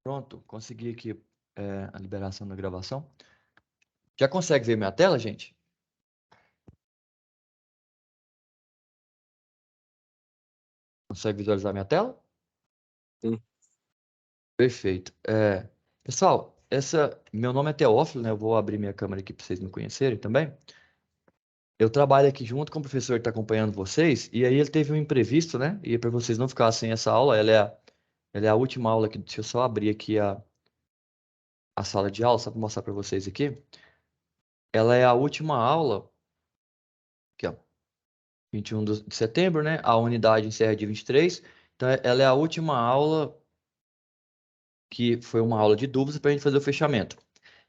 Pronto, consegui aqui a liberação da gravação. Já consegue ver minha tela, gente? Consegue visualizar minha tela? Sim. Perfeito. Pessoal, meu nome é Teófilo, né? Eu vou abrir minha câmera aqui para vocês me conhecerem também. Eu trabalho aqui junto com o professor que está acompanhando vocês, e aí ele teve um imprevisto, né? E para vocês não ficarem sem essa aula, ela é a última aula aqui. Deixa eu só abrir aqui a sala de aula, só para mostrar para vocês aqui. Ela é a última aula, aqui, ó, 21 de setembro, né? A unidade encerra dia 23. Então, ela é a última aula que foi uma aula de dúvidas para a gente fazer o fechamento.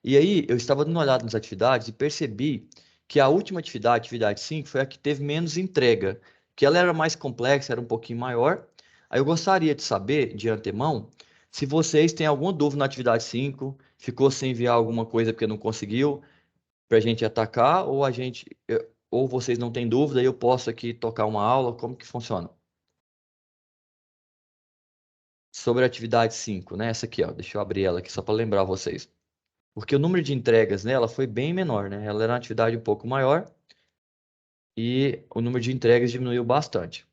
E aí, eu estava dando uma olhada nas atividades e percebi que a última atividade 5, foi a que teve menos entrega, que ela era mais complexa, era um pouquinho maior. Aí eu gostaria de saber, de antemão, se vocês têm alguma dúvida na atividade 5, ficou sem enviar alguma coisa porque não conseguiu, para a gente atacar, ou vocês não têm dúvida e eu posso aqui tocar uma aula, como que funciona? Sobre a atividade 5, né? Essa aqui, ó, deixa eu abrir ela aqui só para lembrar vocês. Porque o número de entregas nela foi bem menor, né? Ela era uma atividade um pouco maior e o número de entregas diminuiu bastante.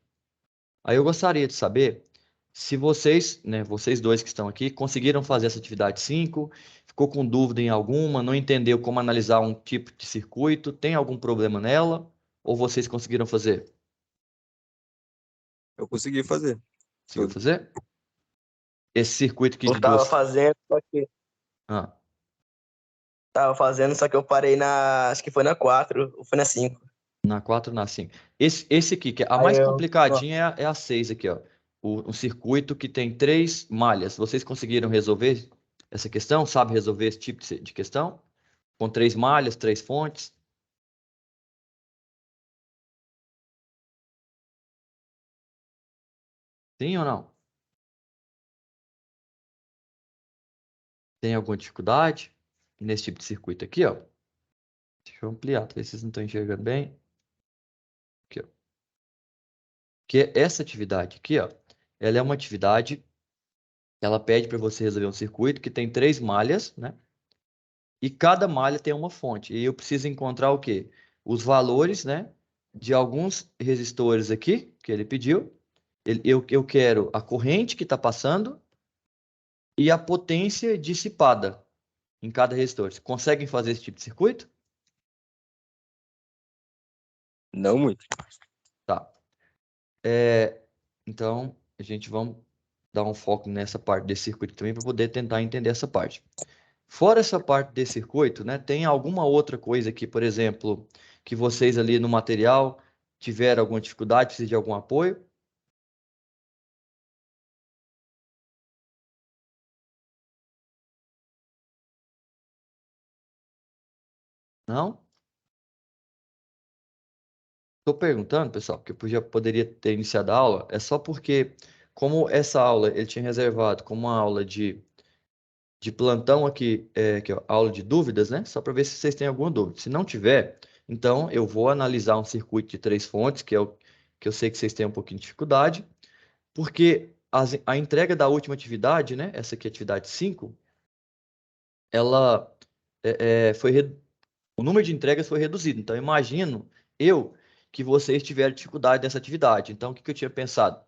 Aí eu gostaria de saber se vocês, né, vocês dois que estão aqui, conseguiram fazer essa atividade 5, ficou com dúvida em alguma, não entendeu como analisar um tipo de circuito, tem algum problema nela, ou vocês conseguiram fazer? Eu consegui fazer Conseguiu tudo. fazer? Esse circuito aqui Eu de duas. Ah, tava fazendo, só que eu parei acho que foi na 4 ou foi na 5. na 4 na 5. Esse aqui, que é a Aí mais eu, ó, complicadinha, é a 6 aqui, ó. Um circuito que tem 3 malhas. Vocês conseguiram resolver essa questão? Sabe resolver esse tipo de questão? Com 3 malhas, 3 fontes? Sim ou não? Tem alguma dificuldade nesse tipo de circuito aqui, ó? Deixa eu ampliar, talvez vocês não estão enxergando bem. Aqui, ó. Que essa atividade aqui, ó, ela é uma atividade que ela pede para você resolver um circuito que tem 3 malhas, né? E cada malha tem uma fonte. E eu preciso encontrar o quê? Os valores, né, de alguns resistores aqui, que ele pediu. Eu quero a corrente que está passando e a potência dissipada em cada resistor. Vocês conseguem fazer esse tipo de circuito? Não muito. Tá. Então, a gente vamos dar um foco nessa parte desse circuito também para poder tentar entender essa parte. Fora essa parte desse circuito, né, tem alguma outra coisa aqui, por exemplo, que vocês ali no material tiveram alguma dificuldade, precisam de algum apoio? Não? Estou perguntando, pessoal, porque eu já poderia ter iniciado a aula, é só porque, como essa aula ele tinha reservado como uma aula de plantão aqui, que é aula de dúvidas, né? Só para ver se vocês têm alguma dúvida. Se não tiver, então eu vou analisar um circuito de 3 fontes, que é o que eu sei que vocês têm um pouquinho de dificuldade, porque a entrega da última atividade, né? Essa aqui é a atividade 5, ela foi o número de entregas foi reduzido. Então, imagino eu que vocês tiveram dificuldade nessa atividade. Então, o que eu tinha pensado?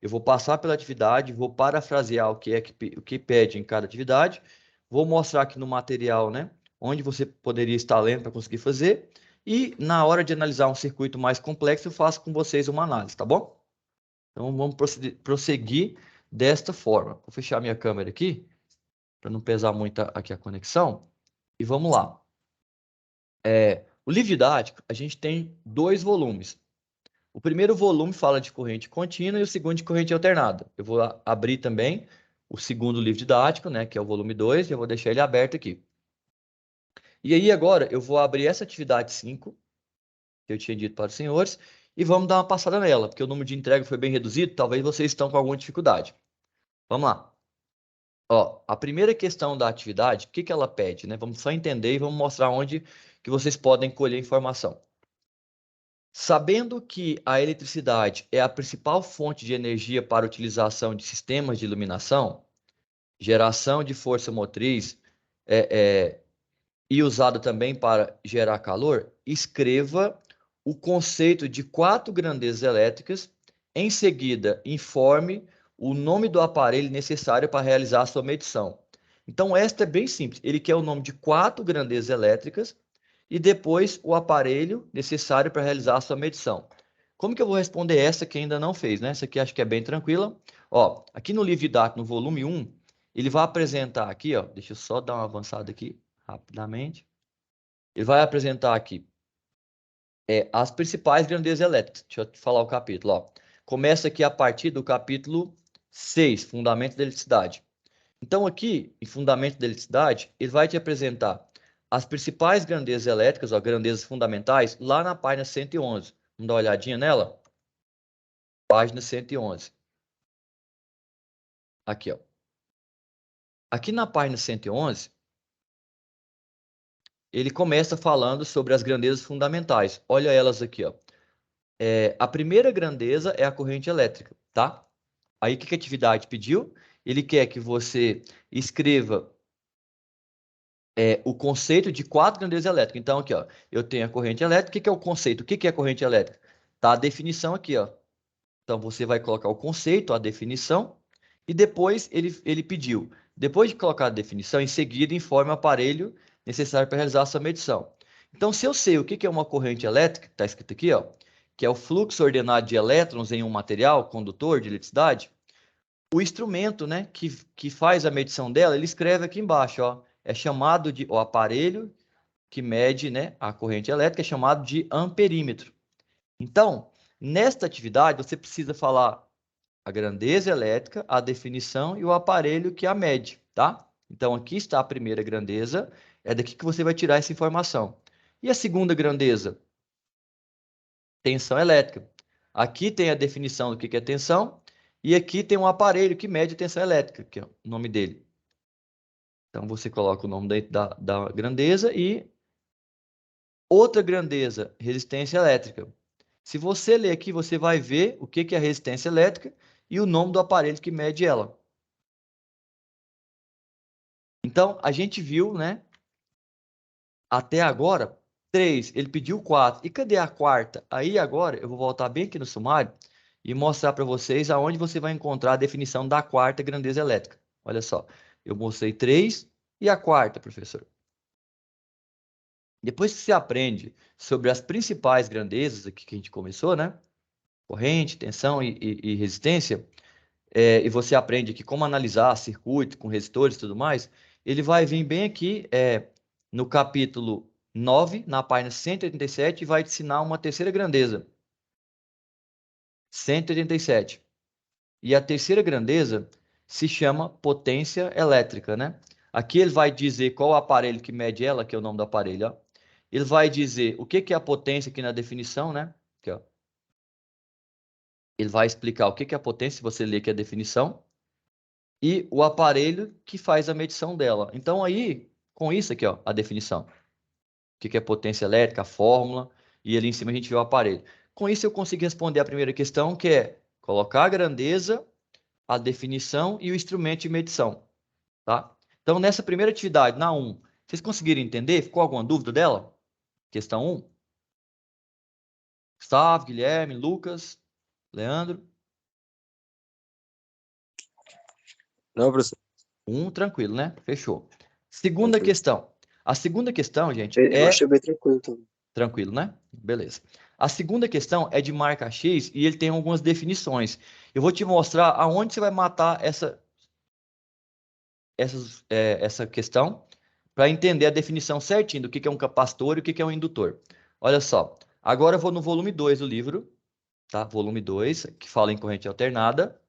Eu vou passar pela atividade, vou parafrasear o que pede em cada atividade, vou mostrar aqui no material, né, onde você poderia estar lendo para conseguir fazer, e na hora de analisar um circuito mais complexo, eu faço com vocês uma análise, tá bom? Então, vamos prosseguir desta forma. Vou fechar minha câmera aqui, para não pesar muito aqui a conexão, e vamos lá. O livro didático, a gente tem 2 volumes. O primeiro volume fala de corrente contínua e o segundo de corrente alternada. Eu vou abrir também o segundo livro didático, né, que é o volume 2, e eu vou deixar ele aberto aqui. E aí agora eu vou abrir essa atividade 5, que eu tinha dito para os senhores, e vamos dar uma passada nela, porque o número de entrega foi bem reduzido, talvez vocês estão com alguma dificuldade. Vamos lá. Ó, a primeira questão da atividade, o que que ela pede, né? Vamos só entender e vamos mostrar onde que vocês podem colher informação. Sabendo que a eletricidade é a principal fonte de energia para a utilização de sistemas de iluminação, geração de força motriz e usado também para gerar calor, escreva o conceito de 4 grandezas elétricas. Em seguida, informe o nome do aparelho necessário para realizar a sua medição. Então, esta é bem simples. Ele quer o nome de 4 grandezas elétricas e depois o aparelho necessário para realizar a sua medição. Como que eu vou responder essa que ainda não fez, né? Essa aqui acho que é bem tranquila. Ó, aqui no livro didático, no volume 1, ele vai apresentar aqui, ó, deixa eu só dar uma avançada aqui, rapidamente. Ele vai apresentar aqui as principais grandezas elétricas. Deixa eu te falar o capítulo, ó. Começa aqui a partir do capítulo 6, Fundamentos da Eletricidade. Então, aqui, em Fundamentos da Eletricidade, ele vai te apresentar as principais grandezas elétricas, ó, grandezas fundamentais, lá na página 111. Vamos dar uma olhadinha nela? Página 111. Aqui, ó. Aqui na página 111, ele começa falando sobre as grandezas fundamentais. Olha elas aqui, ó. A primeira grandeza é a corrente elétrica, tá? Aí, o que a atividade pediu? Ele quer que você escreva o conceito de 4 grandezas elétricas. Então, aqui, ó, eu tenho a corrente elétrica. O que é o conceito? O que é a corrente elétrica? Tá a definição aqui, ó. Então, você vai colocar o conceito, a definição, e depois ele pediu. Depois de colocar a definição, em seguida, informe o aparelho necessário para realizar a sua medição. Então, se eu sei o que é uma corrente elétrica, está escrito aqui, ó, que é o fluxo ordenado de elétrons em um material condutor de eletricidade, o instrumento, né, que faz a medição dela, ele escreve aqui embaixo, ó, é chamado de, o aparelho que mede, né, a corrente elétrica é chamado de amperímetro. Então, nesta atividade, você precisa falar a grandeza elétrica, a definição e o aparelho que a mede, tá? Então, aqui está a primeira grandeza, é daqui que você vai tirar essa informação. E a segunda grandeza? Tensão elétrica. Aqui tem a definição do que é tensão, e aqui tem um aparelho que mede a tensão elétrica, que é o nome dele. Então, você coloca o nome da grandeza e outra grandeza, resistência elétrica. Se você ler aqui, você vai ver o que é a resistência elétrica e o nome do aparelho que mede ela. Então, a gente viu, né? Até agora, 3. Ele pediu 4. E cadê a quarta? Aí, agora, eu vou voltar bem aqui no sumário e mostrar para vocês aonde você vai encontrar a definição da quarta grandeza elétrica. Olha só, eu mostrei 3 e a quarta, professor. Depois que você aprende sobre as principais grandezas aqui que a gente começou, né? Corrente, tensão e resistência, e você aprende aqui como analisar circuito com resistores e tudo mais, ele vai vir bem aqui no capítulo 9, na página 187, e vai te ensinar uma terceira grandeza. 187. E a terceira grandeza se chama potência elétrica, né? Aqui ele vai dizer qual o aparelho que mede ela, que é o nome do aparelho, ó. Ele vai dizer o que é a potência aqui na definição, né? Aqui, ó. Ele vai explicar o que é a potência, se você ler aqui a definição, e o aparelho que faz a medição dela. Então, aí, com isso aqui, ó, a definição. O que é potência elétrica, a fórmula, e ali em cima a gente vê o aparelho. Com isso, eu consigo responder a primeira questão, que é colocar a grandeza, a definição e o instrumento de medição. Tá? Então, nessa primeira atividade, na 1, vocês conseguiram entender? Ficou alguma dúvida dela? Questão 1? Gustavo, Guilherme, Lucas, Leandro? Não, professor. 1, tranquilo, né? Fechou. Segunda Tranquilo. questão. A segunda questão, gente, Eu achei bem tranquilo também. Tranquilo, né? Beleza. A segunda questão é de marca X e ele tem algumas definições. Eu vou te mostrar aonde você vai matar essa questão para entender a definição certinho do que é um capacitor e o que é um indutor. Olha só. Agora eu vou no volume 2 do livro, tá? Volume 2, que fala em corrente alternada.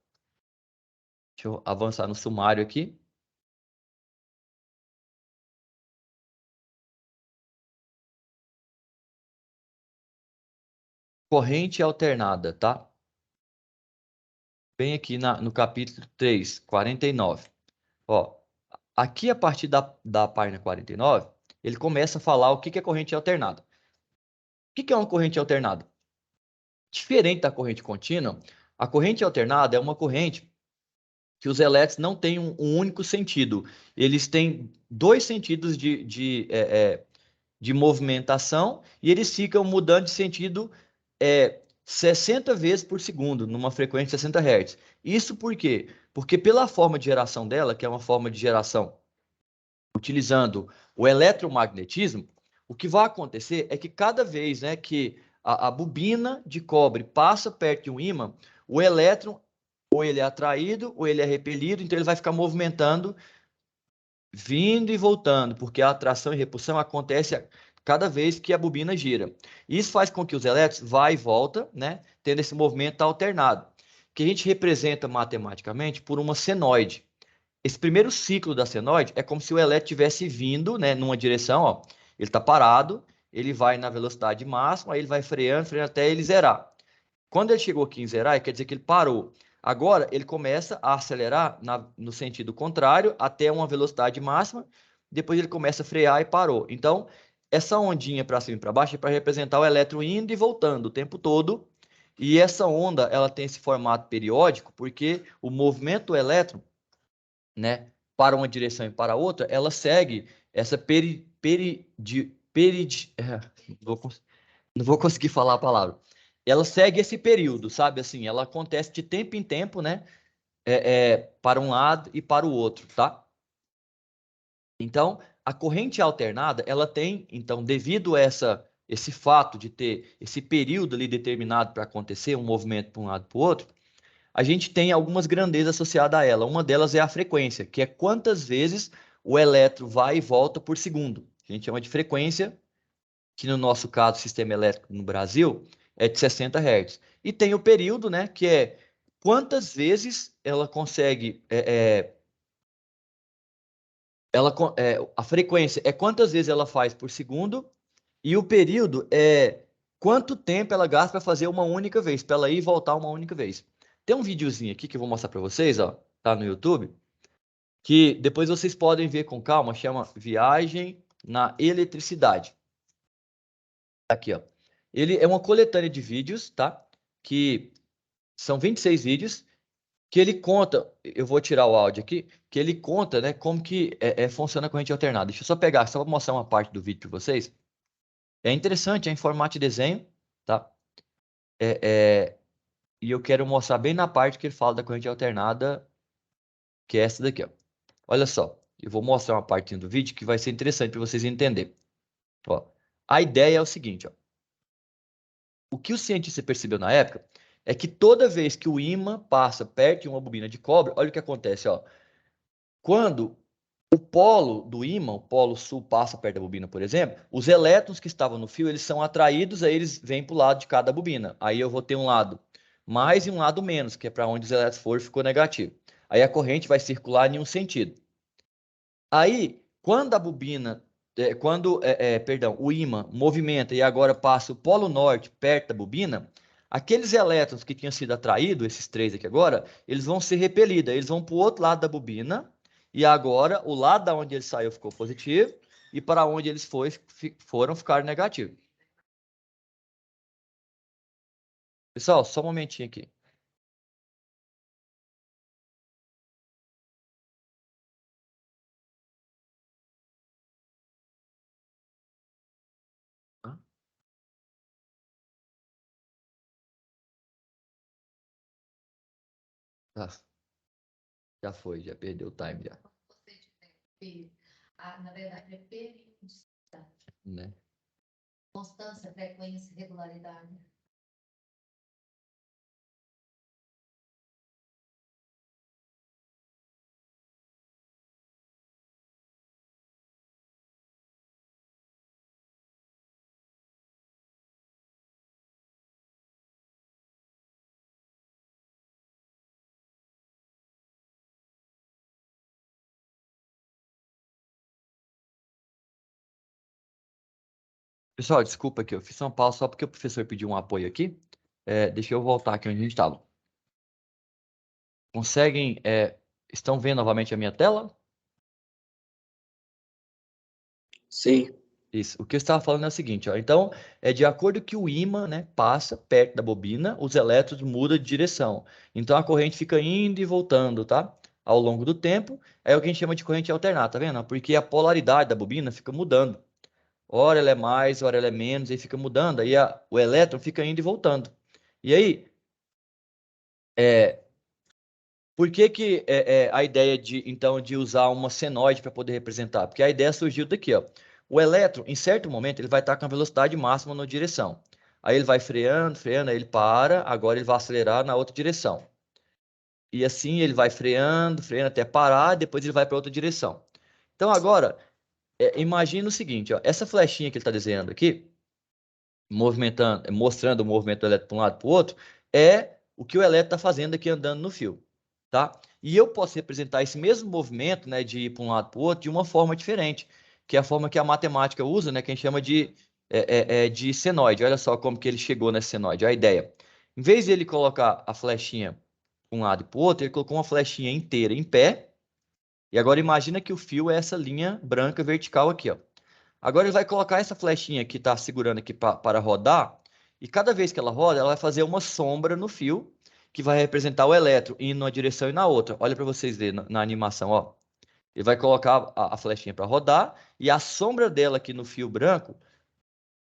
Deixa eu avançar no sumário aqui. Corrente alternada, tá? Bem aqui no capítulo 3, 49. Ó, aqui a partir da página 49, ele começa a falar o que é corrente alternada. O que é uma corrente alternada? Diferente da corrente contínua, a corrente alternada é uma corrente que os elétrons não têm um único sentido. Eles têm dois sentidos de movimentação e eles ficam mudando de sentido 60 vezes por segundo, numa frequência de 60 Hz. Isso por quê? Porque pela forma de geração dela, que é uma forma de geração utilizando o eletromagnetismo, o que vai acontecer é que cada vez, né, que a bobina de cobre passa perto de um ímã, o elétron ou ele é atraído ou ele é repelido, então ele vai ficar movimentando, vindo e voltando, porque a atração e repulsão acontece cada vez que a bobina gira. Isso faz com que os elétrons vá e volta, né, tendo esse movimento alternado, que a gente representa matematicamente por uma senoide. Esse primeiro ciclo da senoide é como se o elétron estivesse vindo, né, numa direção, ó, ele está parado, ele vai na velocidade máxima, aí ele vai freando, freando até ele zerar. Quando ele chegou aqui em zerar, quer dizer que ele parou. Agora, ele começa a acelerar no sentido contrário, até uma velocidade máxima, depois ele começa a frear e parou. Então, essa ondinha para cima e para baixo é para representar o elétron indo e voltando o tempo todo, e essa onda, ela tem esse formato periódico, porque o movimento do elétron, né, para uma direção e para outra, ela segue essa não vou conseguir falar a palavra. Ela segue esse período, sabe? Assim, ela acontece de tempo em tempo, né? Para um lado e para o outro, tá? Então, a corrente alternada, ela tem, então, devido a esse fato de ter esse período ali determinado para acontecer um movimento para um lado e para o outro, a gente tem algumas grandezas associadas a ela. Uma delas é a frequência, que é quantas vezes o elétron vai e volta por segundo. A gente chama de frequência, que no nosso caso, o sistema elétrico no Brasil, é de 60 Hz. E tem o período, né, que é quantas vezes ela consegue... a frequência é quantas vezes ela faz por segundo, e o período é quanto tempo ela gasta para fazer uma única vez, para ela ir e voltar uma única vez. Tem um videozinho aqui que eu vou mostrar para vocês, ó, tá no YouTube, que depois vocês podem ver com calma, chama Viagem na Eletricidade. Aqui, ó. Ele é uma coletânea de vídeos, tá? Que são 26 vídeos, que ele conta, eu vou tirar o áudio aqui, que ele conta, né, como que funciona a corrente alternada. Deixa eu só pegar, só para mostrar uma parte do vídeo para vocês. É interessante, é em formato de desenho, tá? E eu quero mostrar bem na parte que ele fala da corrente alternada, que é essa daqui, ó. Olha só, eu vou mostrar uma parte do vídeo que vai ser interessante para vocês entenderem. Ó, a ideia é o seguinte, ó. O que o cientista percebeu na época é que toda vez que o ímã passa perto de uma bobina de cobre, olha o que acontece, ó. Quando o polo do ímã, o polo sul, passa perto da bobina, por exemplo, os elétrons que estavam no fio, eles são atraídos, aí eles vêm para o lado de cada bobina. Aí eu vou ter um lado mais e um lado menos, que é para onde os elétrons foram, ficou negativo. Aí a corrente vai circular em um sentido. Aí, quando a bobina, perdão, o ímã movimenta e agora passa o polo norte perto da bobina, aqueles elétrons que tinham sido atraídos, esses três aqui agora, eles vão ser repelidos, eles vão para o outro lado da bobina, e agora o lado da onde ele saiu ficou positivo, e para onde eles foram ficar negativo. Pessoal, só um momentinho aqui. Tá. Já foi, já perdeu o time já. Na verdade, é periodicidade. Né? Constância, frequência, regularidade. Pessoal, desculpa aqui, eu fiz uma pausa só porque o professor pediu um apoio aqui. Deixa eu voltar aqui onde a gente estava. Conseguem, estão vendo novamente a minha tela? Sim. Isso. O que eu estava falando é o seguinte, ó. Então, de acordo que o ímã, né, passa perto da bobina, os elétrons mudam de direção. Então, a corrente fica indo e voltando, tá? ao longo do tempo, é o que a gente chama de corrente alternada, tá vendo? Porque a polaridade da bobina fica mudando. Ora ela é mais, ora ela é menos, aí fica mudando, aí o elétron fica indo e voltando. E aí, por que a ideia então, de usar uma senoide para poder representar? Porque a ideia surgiu daqui, ó. O elétron, em certo momento, ele vai estar com a velocidade máxima na direção. Aí ele vai freando, freando, aí ele para, agora ele vai acelerar na outra direção. E assim ele vai freando, freando até parar, depois ele vai para outra direção. Então agora, imagina o seguinte, ó, essa flechinha que ele está desenhando aqui, mostrando o movimento do elétron para um lado para o outro, é o que o elétron está fazendo aqui andando no fio, tá? E eu posso representar esse mesmo movimento, né, de ir para um lado para o outro, de uma forma diferente, que é a forma que a matemática usa, né, que a gente chama de senoide. Olha só como que ele chegou nessa senoide, a ideia. Em vez de ele colocar a flechinha para um lado e para o outro, ele colocou uma flechinha inteira em pé, e agora imagina que o fio é essa linha branca vertical aqui, ó. Agora ele vai colocar essa flechinha que está segurando aqui para rodar, e cada vez que ela roda, ela vai fazer uma sombra no fio, que vai representar o elétron indo numa direção e na outra. Olha para vocês verem na animação, ó. Ele vai colocar a flechinha para rodar, e a sombra dela aqui no fio branco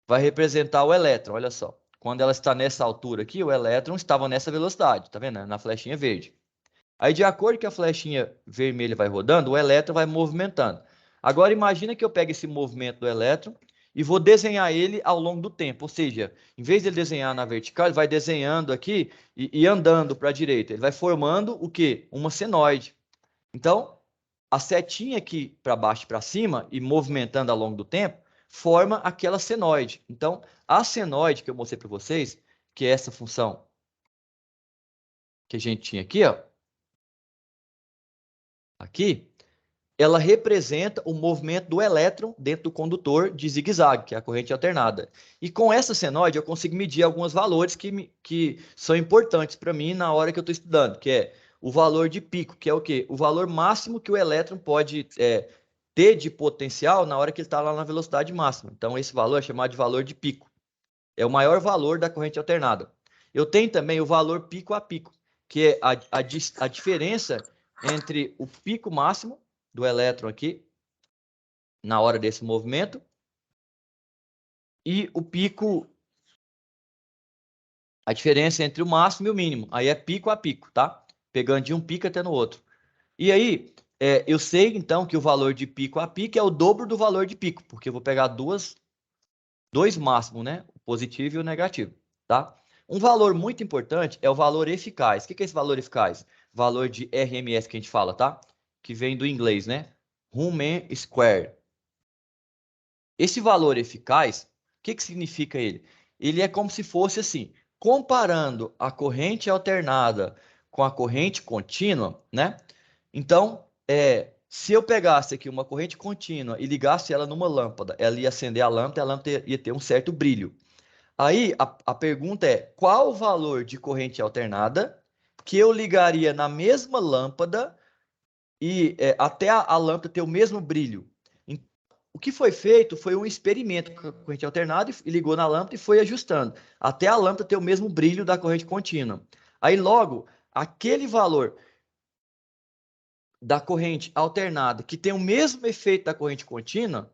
vai representar o elétron, olha só. Quando ela está nessa altura aqui, o elétron estava nessa velocidade, tá vendo? Na flechinha verde. Aí, de acordo que a flechinha vermelha vai rodando, o elétron vai movimentando. Agora, imagina que eu pego esse movimento do elétron e vou desenhar ele ao longo do tempo. Ou seja, em vez de ele desenhar na vertical, ele vai desenhando aqui e andando para a direita. Ele vai formando o quê? Uma senoide. Então, a setinha aqui para baixo e para cima e movimentando ao longo do tempo, forma aquela senoide. Então, a senoide que eu mostrei para vocês, que é essa função que a gente tinha aqui, ó, aqui, ela representa o movimento do elétron dentro do condutor de zigue-zague, que é a corrente alternada. E com essa senoide eu consigo medir alguns valores que são importantes para mim na hora que eu estou estudando, que é o valor de pico, que é o quê? O valor máximo que o elétron pode ter de potencial na hora que ele está lá na velocidade máxima. Então esse valor é chamado de valor de pico. É o maior valor da corrente alternada. Eu tenho também o valor pico a pico, que é a diferença entre o pico máximo do elétron aqui, na hora desse movimento, e o pico, a diferença entre o máximo e o mínimo. Aí é pico a pico, tá? Pegando de um pico até no outro. E aí, eu sei então que o valor de pico a pico é o dobro do valor de pico, porque eu vou pegar dois máximos, né? O positivo e o negativo, tá? Um valor muito importante é o valor eficaz. O que é esse valor eficaz? Valor de RMS que a gente fala, tá? Que vem do inglês, né? Raman Square. Esse valor eficaz, o que significa ele? Ele é como se fosse assim, comparando a corrente alternada com a corrente contínua, né? Então, se eu pegasse aqui uma corrente contínua e ligasse ela numa lâmpada, ela ia acender a lâmpada ia ter um certo brilho. Aí, a pergunta é, qual o valor de corrente alternada que eu ligaria na mesma lâmpada e até a lâmpada ter o mesmo brilho? O que foi feito foi um experimento com a corrente alternada e ligou na lâmpada e foi ajustando, até a lâmpada ter o mesmo brilho da corrente contínua. Aí logo, aquele valor da corrente alternada que tem o mesmo efeito da corrente contínua,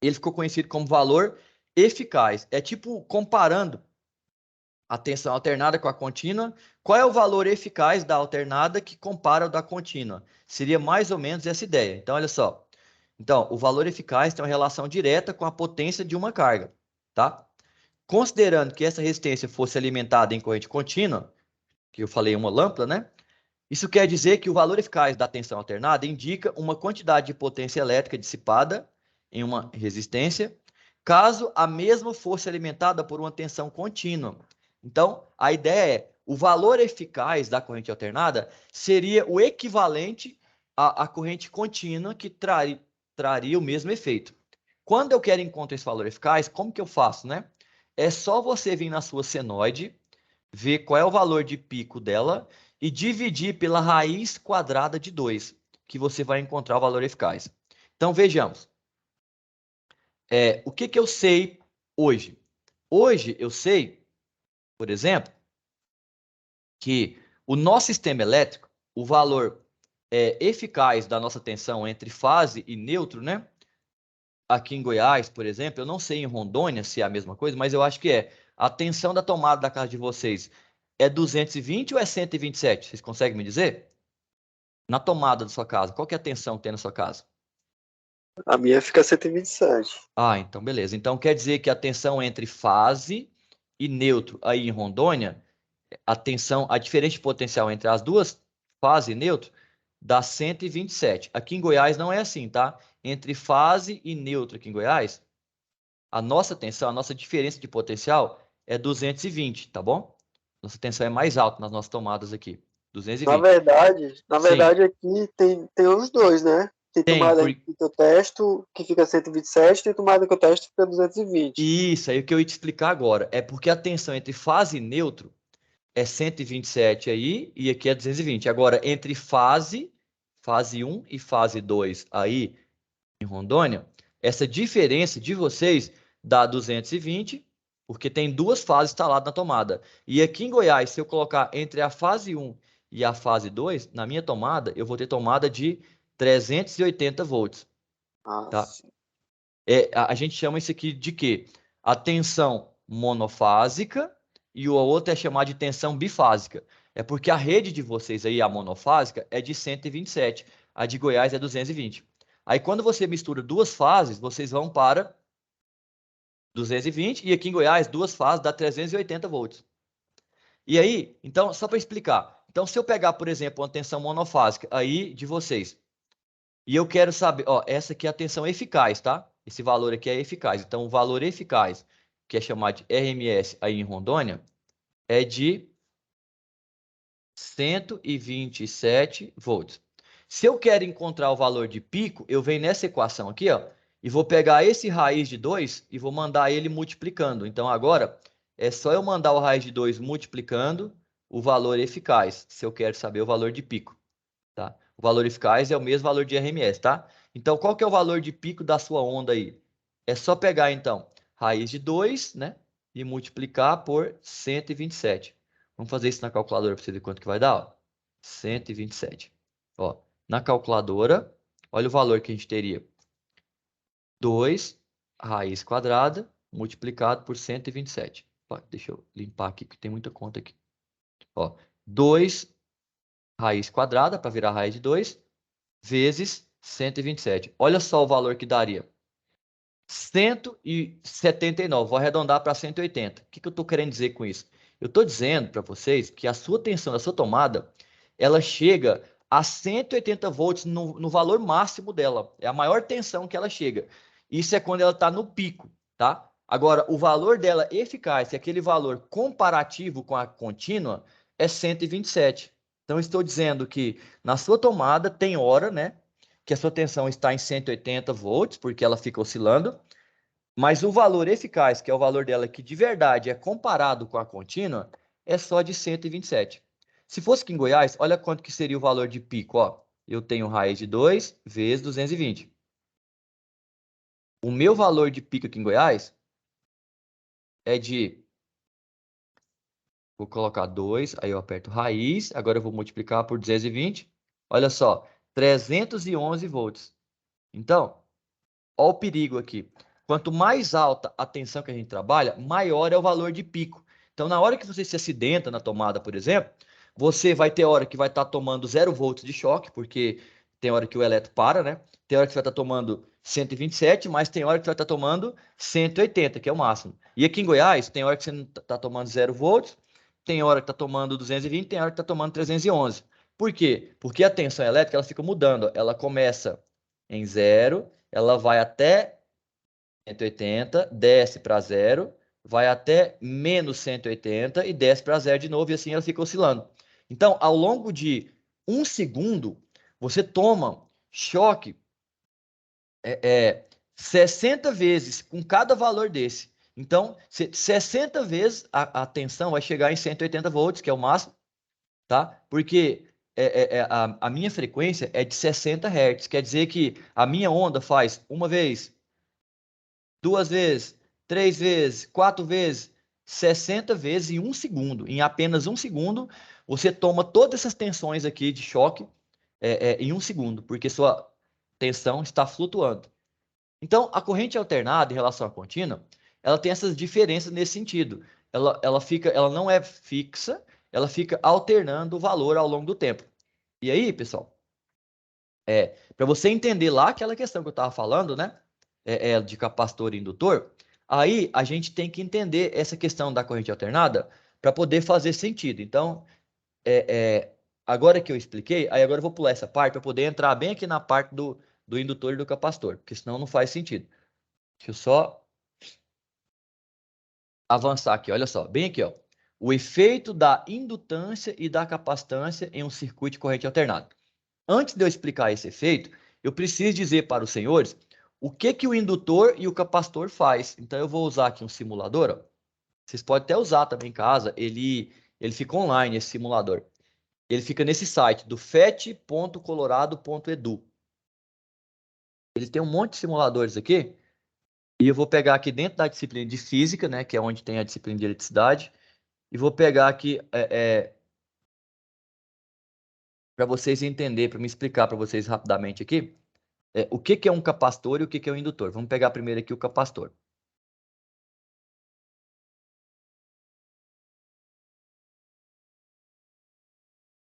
ele ficou conhecido como valor eficaz. É tipo comparando a tensão alternada com a contínua. Qual é o valor eficaz da alternada que compara o da contínua? Seria mais ou menos essa ideia. Então, olha só. Então, o valor eficaz tem uma relação direta com a potência de uma carga, tá? Considerando que essa resistência fosse alimentada em corrente contínua, que eu falei uma lâmpada, né? Isso quer dizer que o valor eficaz da tensão alternada indica uma quantidade de potência elétrica dissipada em uma resistência, caso a mesma fosse alimentada por uma tensão contínua. Então, a ideia é, o valor eficaz da corrente alternada seria o equivalente à corrente contínua que traria o mesmo efeito. Quando eu quero encontrar esse valor eficaz, como que eu faço, né? É só você vir na sua senoide, ver qual é o valor de pico dela e dividir pela raiz quadrada de 2, que você vai encontrar o valor eficaz. Então, vejamos. O que eu sei hoje? Hoje eu sei, por exemplo, que o nosso sistema elétrico, o valor eficaz da nossa tensão entre fase e neutro, né? Aqui em Goiás, por exemplo, eu não sei em Rondônia se é a mesma coisa, mas eu acho que é. A tensão da tomada da casa de vocês é 220 ou é 127? Vocês conseguem me dizer? Na tomada da sua casa, qual que é a tensão que tem na sua casa? A minha fica 127. Ah, então beleza. Então quer dizer que a tensão entre fase e neutro aí em Rondônia, a diferença de potencial entre as duas, fase e neutro, dá 127. Aqui em Goiás não é assim, tá? Entre fase e neutro aqui em Goiás, a nossa tensão, a nossa diferença de potencial é 220, tá bom? Nossa tensão é mais alta nas nossas tomadas aqui, 220. Na Sim, verdade aqui tem os dois, né? Tem tem, tomada que eu testo que fica 127, tem tomada que eu testo que fica 220. isso aí o que eu ia te explicar agora. É porque a tensão entre fase e neutro é 127 aí e aqui é 220. Agora, entre fase 1 e fase 2 aí em Rondônia, essa diferença de vocês dá 220, porque tem duas fases instaladas na tomada. E aqui em Goiás, se eu colocar entre a fase 1 e a fase 2, na minha tomada, eu vou ter tomada de 380 volts, Ah, tá? sim. A gente chama isso aqui de quê? A tensão monofásica e o outro é chamado de tensão bifásica. É porque a rede de vocês aí, a monofásica, é de 127, a de Goiás é 220. Aí quando você mistura duas fases, vocês vão para 220 e aqui em Goiás, duas fases dá 380 volts. E aí, então, só para explicar. Então, se eu pegar, por exemplo, uma tensão monofásica aí de vocês, e eu quero saber, ó, essa aqui é a tensão eficaz, tá? Esse valor aqui é eficaz. Então, o valor eficaz, que é chamado de RMS aí em Rondônia, é de 127 volts. Se eu quero encontrar o valor de pico, eu venho nessa equação aqui, ó, e vou pegar esse raiz de 2 e vou mandar ele multiplicando. Então, agora, é só eu mandar o raiz de 2 multiplicando o valor eficaz, se eu quero saber o valor de pico, tá? O valor eficaz é o mesmo valor de RMS, tá? Então, qual que é o valor de pico da sua onda aí? É só pegar, então, raiz de 2, né? E multiplicar por 127. Vamos fazer isso na calculadora para você ver quanto que vai dar, ó. 127. Ó, na calculadora, olha o valor que a gente teria. 2 raiz quadrada multiplicado por 127. Ó, deixa eu limpar aqui, que tem muita conta aqui. Ó, 2 raiz quadrada, para virar raiz de 2, vezes 127. Olha só o valor que daria. 179. Vou arredondar para 180. O que eu estou querendo dizer com isso? Eu estou dizendo para vocês que a sua tensão da sua tomada, ela chega a 180 volts no valor máximo dela. É a maior tensão que ela chega. Isso é quando ela está no pico, tá? Agora, o valor dela eficaz, que é aquele valor comparativo com a contínua, é 127. Então, estou dizendo que na sua tomada tem hora, né? Que a sua tensão está em 180 volts, porque ela fica oscilando, mas o valor eficaz, que é o valor dela que de verdade é comparado com a contínua, é só de 127. Se fosse aqui em Goiás, olha quanto que seria o valor de pico, ó. Eu tenho raiz de 2 vezes 220. O meu valor de pico aqui em Goiás é de... Vou colocar 2, aí eu aperto raiz, agora eu vou multiplicar por 220. Olha só, 311 volts. Então, olha o perigo aqui. Quanto mais alta a tensão que a gente trabalha, maior é o valor de pico. Então, na hora que você se acidenta na tomada, por exemplo, você vai ter hora que vai estar tomando 0 volts de choque, porque tem hora que o elétron para, né? Tem hora que você vai estar tomando 127, mas tem hora que você vai estar tomando 180, que é o máximo. E aqui em Goiás, tem hora que você não está tomando 0 volts, tem hora que está tomando 220, tem hora que está tomando 311. Por quê? Porque a tensão elétrica ela fica mudando. Ela começa em 0, ela vai até 180, desce para 0, vai até menos 180 e desce para 0 de novo, e assim ela fica oscilando. Então, ao longo de 1 segundo, você toma choque 60 vezes com cada valor desse. Então, 60 vezes a tensão vai chegar em 180 volts, que é o máximo, tá? Porque a minha frequência é de 60 Hz, quer dizer que a minha onda faz uma vez, 2 vezes, 3 vezes, 4 vezes, 60 vezes em 1 segundo. Em apenas 1 segundo, você toma todas essas tensões aqui de choque em 1 segundo, porque sua tensão está flutuando. Então, a corrente alternada em relação à contínua, ela tem essas diferenças nesse sentido. Ela não é fixa, ela fica alternando o valor ao longo do tempo. E aí, pessoal, para você entender lá aquela questão que eu estava falando, né, de capacitor e indutor, aí a gente tem que entender essa questão da corrente alternada para poder fazer sentido. Então, agora que eu expliquei, aí agora eu vou pular essa parte para poder entrar bem aqui na parte do indutor e do capacitor, porque senão não faz sentido. Deixa eu só avançar aqui, olha só, bem aqui, ó. O efeito da indutância e da capacitância em um circuito de corrente alternada. Antes de eu explicar esse efeito, eu preciso dizer para os senhores o que o indutor e o capacitor faz. Então eu vou usar aqui um simulador, ó. Vocês podem até usar também em casa, ele fica online, esse simulador. Ele fica nesse site do fet.colorado.edu. Ele tem um monte de simuladores aqui. E eu vou pegar aqui dentro da disciplina de física, né, que é onde tem a disciplina de eletricidade, e vou pegar aqui para vocês entenderem, para me explicar para vocês rapidamente aqui, o que é um capacitor e o que é um indutor. Vamos pegar primeiro aqui o capacitor.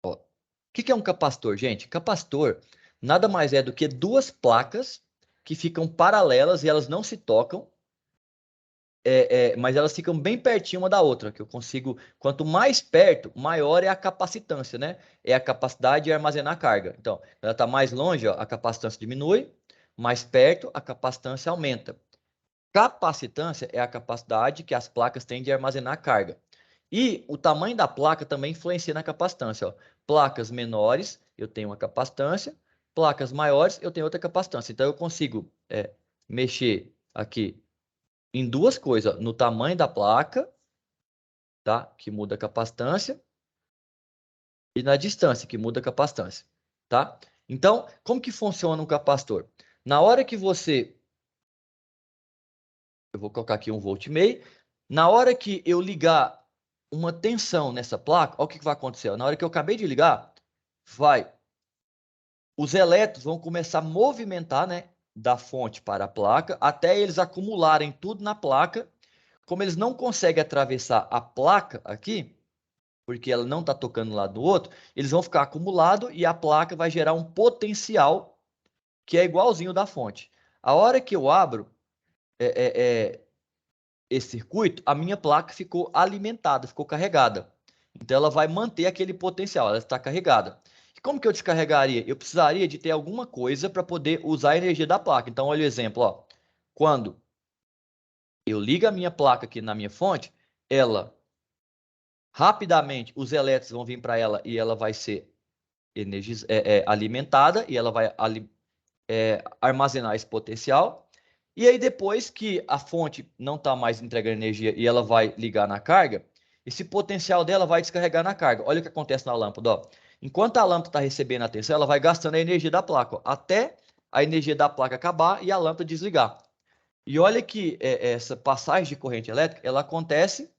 Ó, o que é um capacitor, gente? Capacitor nada mais é do que duas placas que ficam paralelas e elas não se tocam, mas elas ficam bem pertinho uma da outra, que eu consigo, quanto mais perto, maior é a capacitância, né? É a capacidade de armazenar carga. Então, ela está mais longe, ó, a capacitância diminui, mais perto, a capacitância aumenta. Capacitância é a capacidade que as placas têm de armazenar carga. E o tamanho da placa também influencia na capacitância, ó. Placas menores, eu tenho uma capacitância, placas maiores, eu tenho outra capacitância. Então, eu consigo mexer aqui em duas coisas, no tamanho da placa, tá? Que muda a capacitância, e na distância, que muda a capacitância, tá? Então, como que funciona um capacitor? Na hora que você... Eu vou colocar aqui 1,5 volt. Na hora que eu ligar uma tensão nessa placa, olha o que vai acontecer. Na hora que eu acabei de ligar, os elétrons vão começar a movimentar, né, da fonte para a placa, até eles acumularem tudo na placa. Como eles não conseguem atravessar a placa aqui, porque ela não está tocando um lado do outro, eles vão ficar acumulados e a placa vai gerar um potencial que é igualzinho da fonte. A hora que eu abro esse circuito, a minha placa ficou alimentada, ficou carregada. Então ela vai manter aquele potencial, ela está carregada. E como que eu descarregaria? Eu precisaria de ter alguma coisa para poder usar a energia da placa. Então olha o exemplo, ó. Quando eu ligo a minha placa aqui na minha fonte, ela rapidamente, os elétrons vão vir para ela e ela vai ser alimentada e ela vai armazenar esse potencial. E aí depois que a fonte não está mais entregando energia e ela vai ligar na carga, esse potencial dela vai descarregar na carga. Olha o que acontece na lâmpada, ó. Enquanto a lâmpada está recebendo a tensão, ela vai gastando a energia da placa, ó, até a energia da placa acabar e a lâmpada desligar. E olha que essa passagem de corrente elétrica, ela acontece,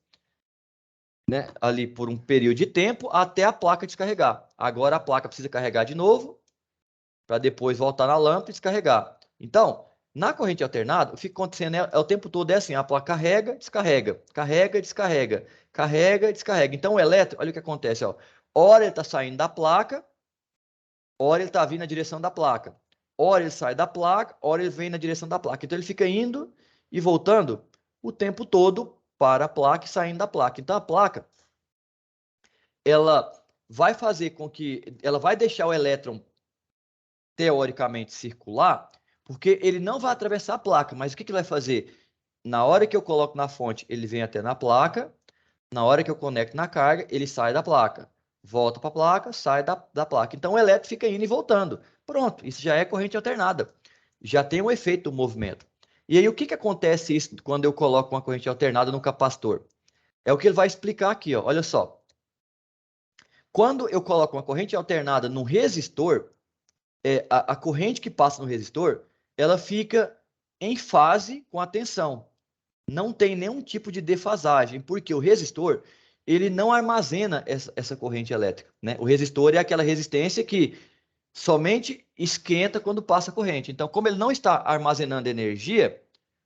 né, ali por um período de tempo até a placa descarregar. Agora a placa precisa carregar de novo para depois voltar na lâmpada e descarregar. Então, na corrente alternada, o que fica acontecendo o tempo todo assim, a placa carrega, descarrega, carrega, descarrega, carrega, descarrega. Então o elétron, olha o que acontece, ó. Ora ele está saindo da placa, ora ele está vindo na direção da placa. Ora ele sai da placa, ora ele vem na direção da placa. Então ele fica indo e voltando o tempo todo para a placa e saindo da placa. Então a placa, ela vai fazer com que, ela vai deixar o elétron teoricamente circular, porque ele não vai atravessar a placa, mas o que ele vai fazer? Na hora que eu coloco na fonte, ele vem até na placa, na hora que eu conecto na carga, ele sai da placa, volta para a placa, sai da placa. Então o elétron fica indo e voltando. Pronto, isso já é corrente alternada. Já tem um efeito do movimento. E aí o que acontece isso quando eu coloco uma corrente alternada no capacitor? É o que ele vai explicar aqui, ó. Olha só. Quando eu coloco uma corrente alternada no resistor, a corrente que passa no resistor, ela fica em fase com a tensão. não tem nenhum tipo de defasagem, porque o resistor, ele não armazena essa corrente elétrica, né? O resistor é aquela resistência que somente esquenta quando passa a corrente. Então, como ele não está armazenando energia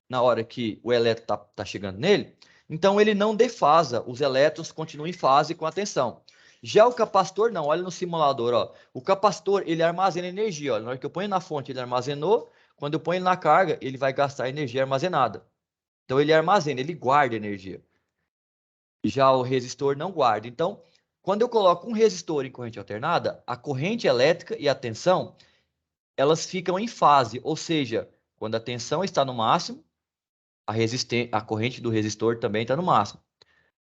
na hora que o elétron está chegando nele, então ele não defasa, os elétrons continuam em fase com a tensão. Já o capacitor não, olha no simulador, ó. O capacitor, ele armazena energia, ó. Na hora que eu ponho na fonte, ele armazenou, quando eu ponho na carga, ele vai gastar energia armazenada. Então ele armazena, ele guarda energia. Já o resistor não guarda. Então, quando eu coloco um resistor em corrente alternada, a corrente elétrica e a tensão, elas ficam em fase, ou seja, quando a tensão está no máximo, a corrente do resistor também está no máximo.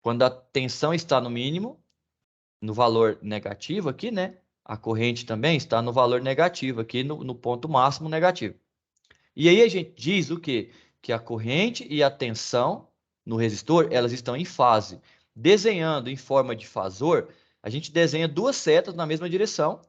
Quando a tensão está no mínimo, no valor negativo aqui, né? A corrente também está no valor negativo aqui, no ponto máximo negativo. E aí a gente diz o quê? Que a corrente e a tensão no resistor, elas estão em fase. Desenhando em forma de fasor, a gente desenha duas setas na mesma direção.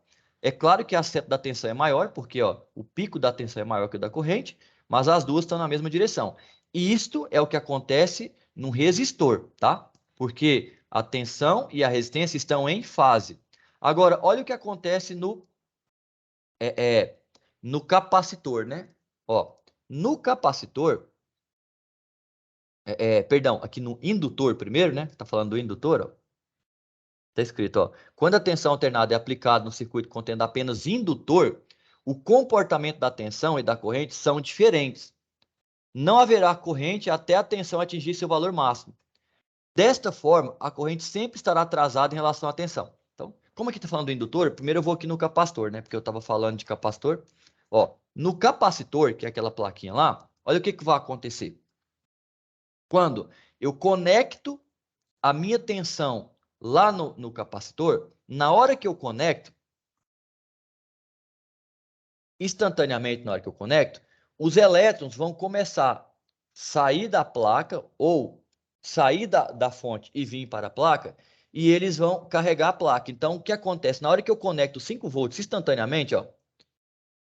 É claro que a seta da tensão é maior, porque ó, o pico da tensão é maior que o da corrente, mas as duas estão na mesma direção. E isto é o que acontece no resistor, tá? Porque a tensão e a resistência estão em fase. Agora, olha o que acontece no capacitor, né? Ó, no capacitor, perdão, aqui no indutor primeiro, né? Tá falando do indutor, ó. Tá escrito, ó. Quando a tensão alternada é aplicada no circuito contendo apenas indutor, o comportamento da tensão e da corrente são diferentes. Não haverá corrente até a tensão atingir seu valor máximo. Desta forma, a corrente sempre estará atrasada em relação à tensão. Então, como aqui está falando do indutor, primeiro eu vou aqui no capacitor, né? Porque eu estava falando de capacitor. Ó, no capacitor, que é aquela plaquinha lá, olha o que vai acontecer. Quando eu conecto a minha tensão lá no capacitor, na hora que eu conecto, instantaneamente na hora que eu conecto, os elétrons vão começar a sair da placa ou sair da fonte e vir para a placa, e eles vão carregar a placa. Então, o que acontece? Na hora que eu conecto 5 volts instantaneamente, ó,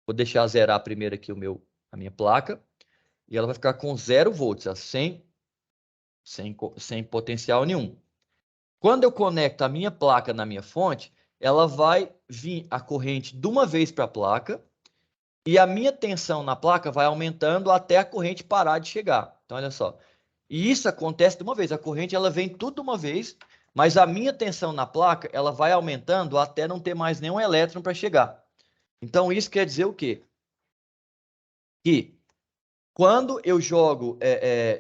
vou deixar zerar primeiro aqui a minha placa, e ela vai ficar com 0 volts, ó, sem potencial nenhum. Quando eu conecto a minha placa na minha fonte, ela vai vir a corrente de uma vez para a placa, e a minha tensão na placa vai aumentando até a corrente parar de chegar. Então, olha só. E isso acontece de uma vez. A corrente ela vem tudo de uma vez, mas a minha tensão na placa ela vai aumentando até não ter mais nenhum elétron para chegar. Então, isso quer dizer o quê? Que quando eu jogo,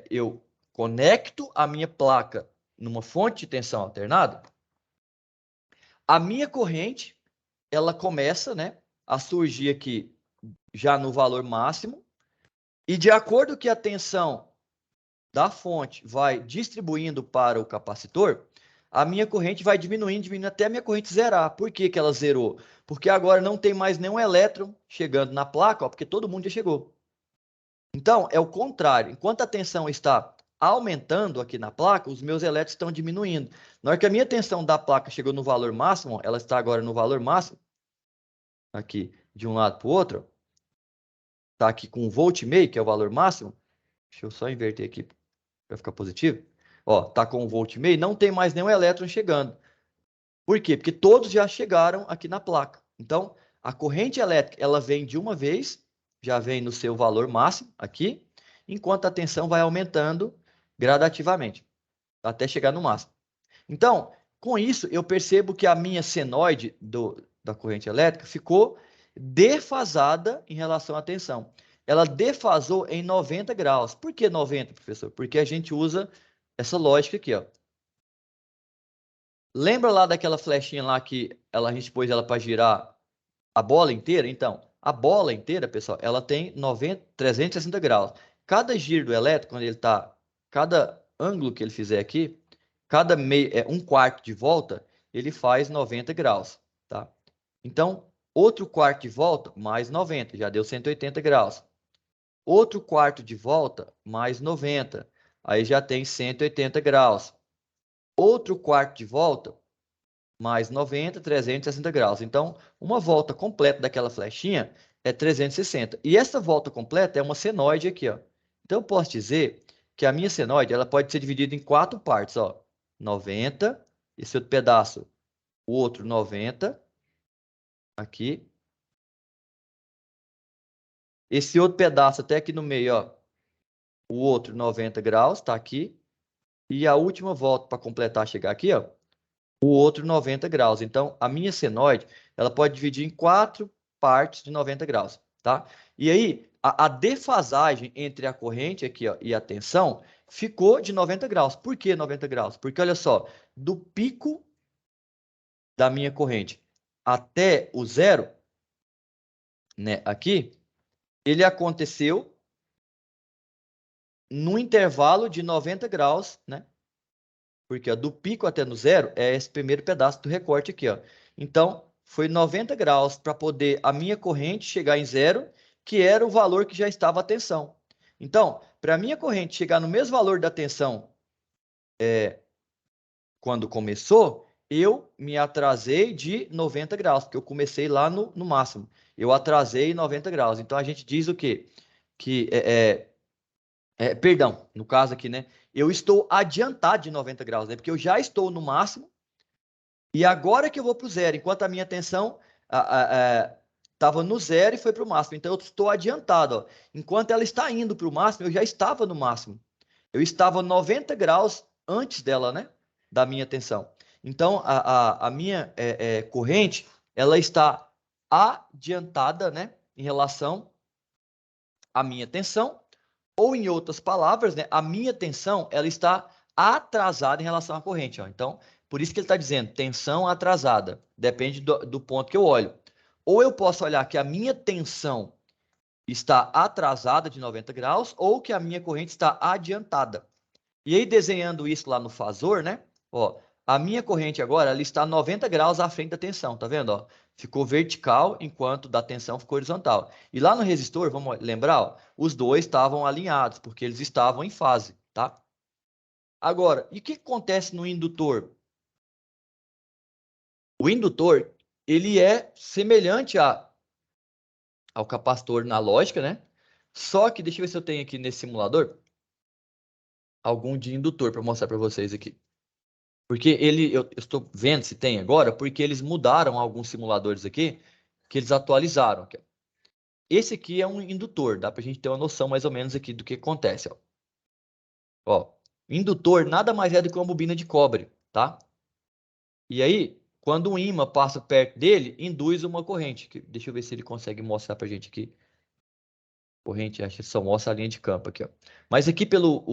eu conecto a minha placa numa fonte de tensão alternada, a minha corrente ela começa, né, a surgir aqui já no valor máximo, e de acordo que a tensão da fonte vai distribuindo para o capacitor, a minha corrente vai diminuindo até a minha corrente zerar. Por que ela zerou? Porque agora não tem mais nenhum elétron chegando na placa, ó, porque todo mundo já chegou. Então, é o contrário. Enquanto a tensão está aumentando aqui na placa, os meus elétrons estão diminuindo. Na hora que a minha tensão da placa chegou no valor máximo, ela está agora no valor máximo, aqui de um lado para o outro, está aqui com 1,5 volt, que é o valor máximo. Deixa eu só inverter aqui para ficar positivo. Ó, tá com 1,5 volt, não tem mais nenhum elétron chegando. Por quê? Porque todos já chegaram aqui na placa. Então, a corrente elétrica, ela vem de uma vez, já vem no seu valor máximo aqui, enquanto a tensão vai aumentando gradativamente, até chegar no máximo. Então, com isso, eu percebo que a minha senoide da corrente elétrica ficou defasada em relação à tensão. Ela defasou em 90 graus. Por que 90, professor? Porque a gente usa essa lógica aqui, ó. Lembra lá daquela flechinha lá que a gente pôs ela para girar a bola inteira? Então, a bola inteira, pessoal, ela tem 360 graus. Cada giro do elétron, quando ele está, cada ângulo que ele fizer aqui, cada um quarto de volta, ele faz 90 graus, tá? Então, outro quarto de volta, mais 90, já deu 180 graus. Outro quarto de volta, mais 90, aí já tem 180 graus. Outro quarto de volta, mais 90, 360 graus. Então, uma volta completa daquela flechinha é 360. E essa volta completa é uma senoide aqui, ó. Então, eu posso dizer que a minha senoide ela pode ser dividida em 4 partes, ó. 90, esse outro pedaço, o outro 90, aqui. Esse outro pedaço até aqui no meio, ó, o outro 90 graus, tá aqui. E a última volta para completar, chegar aqui, ó, o outro 90 graus. Então, a minha senoide, ela pode dividir em 4 partes de 90 graus, tá? E aí, a defasagem entre a corrente aqui, ó, e a tensão ficou de 90 graus. Por que 90 graus? Porque, olha só, do pico da minha corrente até o zero, né, aqui, ele aconteceu no intervalo de 90 graus, né? Porque ó, do pico até no zero é esse primeiro pedaço do recorte aqui, ó. Então, foi 90 graus para poder a minha corrente chegar em zero, que era o valor que já estava a tensão. Então, para a minha corrente chegar no mesmo valor da tensão quando começou, eu me atrasei de 90 graus, porque eu comecei lá no máximo. Eu atrasei 90 graus. Então, a gente diz o quê? Que perdão, no caso aqui, né? Eu estou adiantado de 90 graus, né? Porque eu já estou no máximo e agora que eu vou para o zero, enquanto a minha tensão estava no zero e foi para o máximo. Então eu estou adiantado, ó. Enquanto ela está indo para o máximo, eu já estava no máximo. Eu estava 90 graus antes dela, né? Da minha tensão. Então a minha corrente, ela está adiantada, né? Em relação à minha tensão. Ou, em outras palavras, né, a minha tensão ela está atrasada em relação à corrente. Ó. Então, por isso que ele está dizendo tensão atrasada. Depende do ponto que eu olho. Ou eu posso olhar que a minha tensão está atrasada de 90 graus, ou que a minha corrente está adiantada. E aí, desenhando isso lá no fasor, né? Ó, a minha corrente agora ela está 90 graus à frente da tensão, tá vendo? Ó? Ficou vertical enquanto da tensão ficou horizontal. E lá no resistor, vamos lembrar, ó, os dois estavam alinhados, porque eles estavam em fase, tá? Agora, e o que acontece no indutor? O indutor, ele é semelhante ao capacitor na lógica, né? Só que, deixa eu ver se eu tenho aqui nesse simulador algum de indutor para mostrar para vocês aqui. Porque eu estou vendo se tem agora, porque eles mudaram alguns simuladores aqui, que eles atualizaram. Aqui, ó. Esse aqui é um indutor, dá para a gente ter uma noção mais ou menos aqui do que acontece. Ó, indutor nada mais é do que uma bobina de cobre, tá? E aí, quando um ímã passa perto dele, induz uma corrente. Deixa eu ver se ele consegue mostrar para a gente aqui. Corrente, acho que só mostra a linha de campo aqui, ó. Mas aqui pelo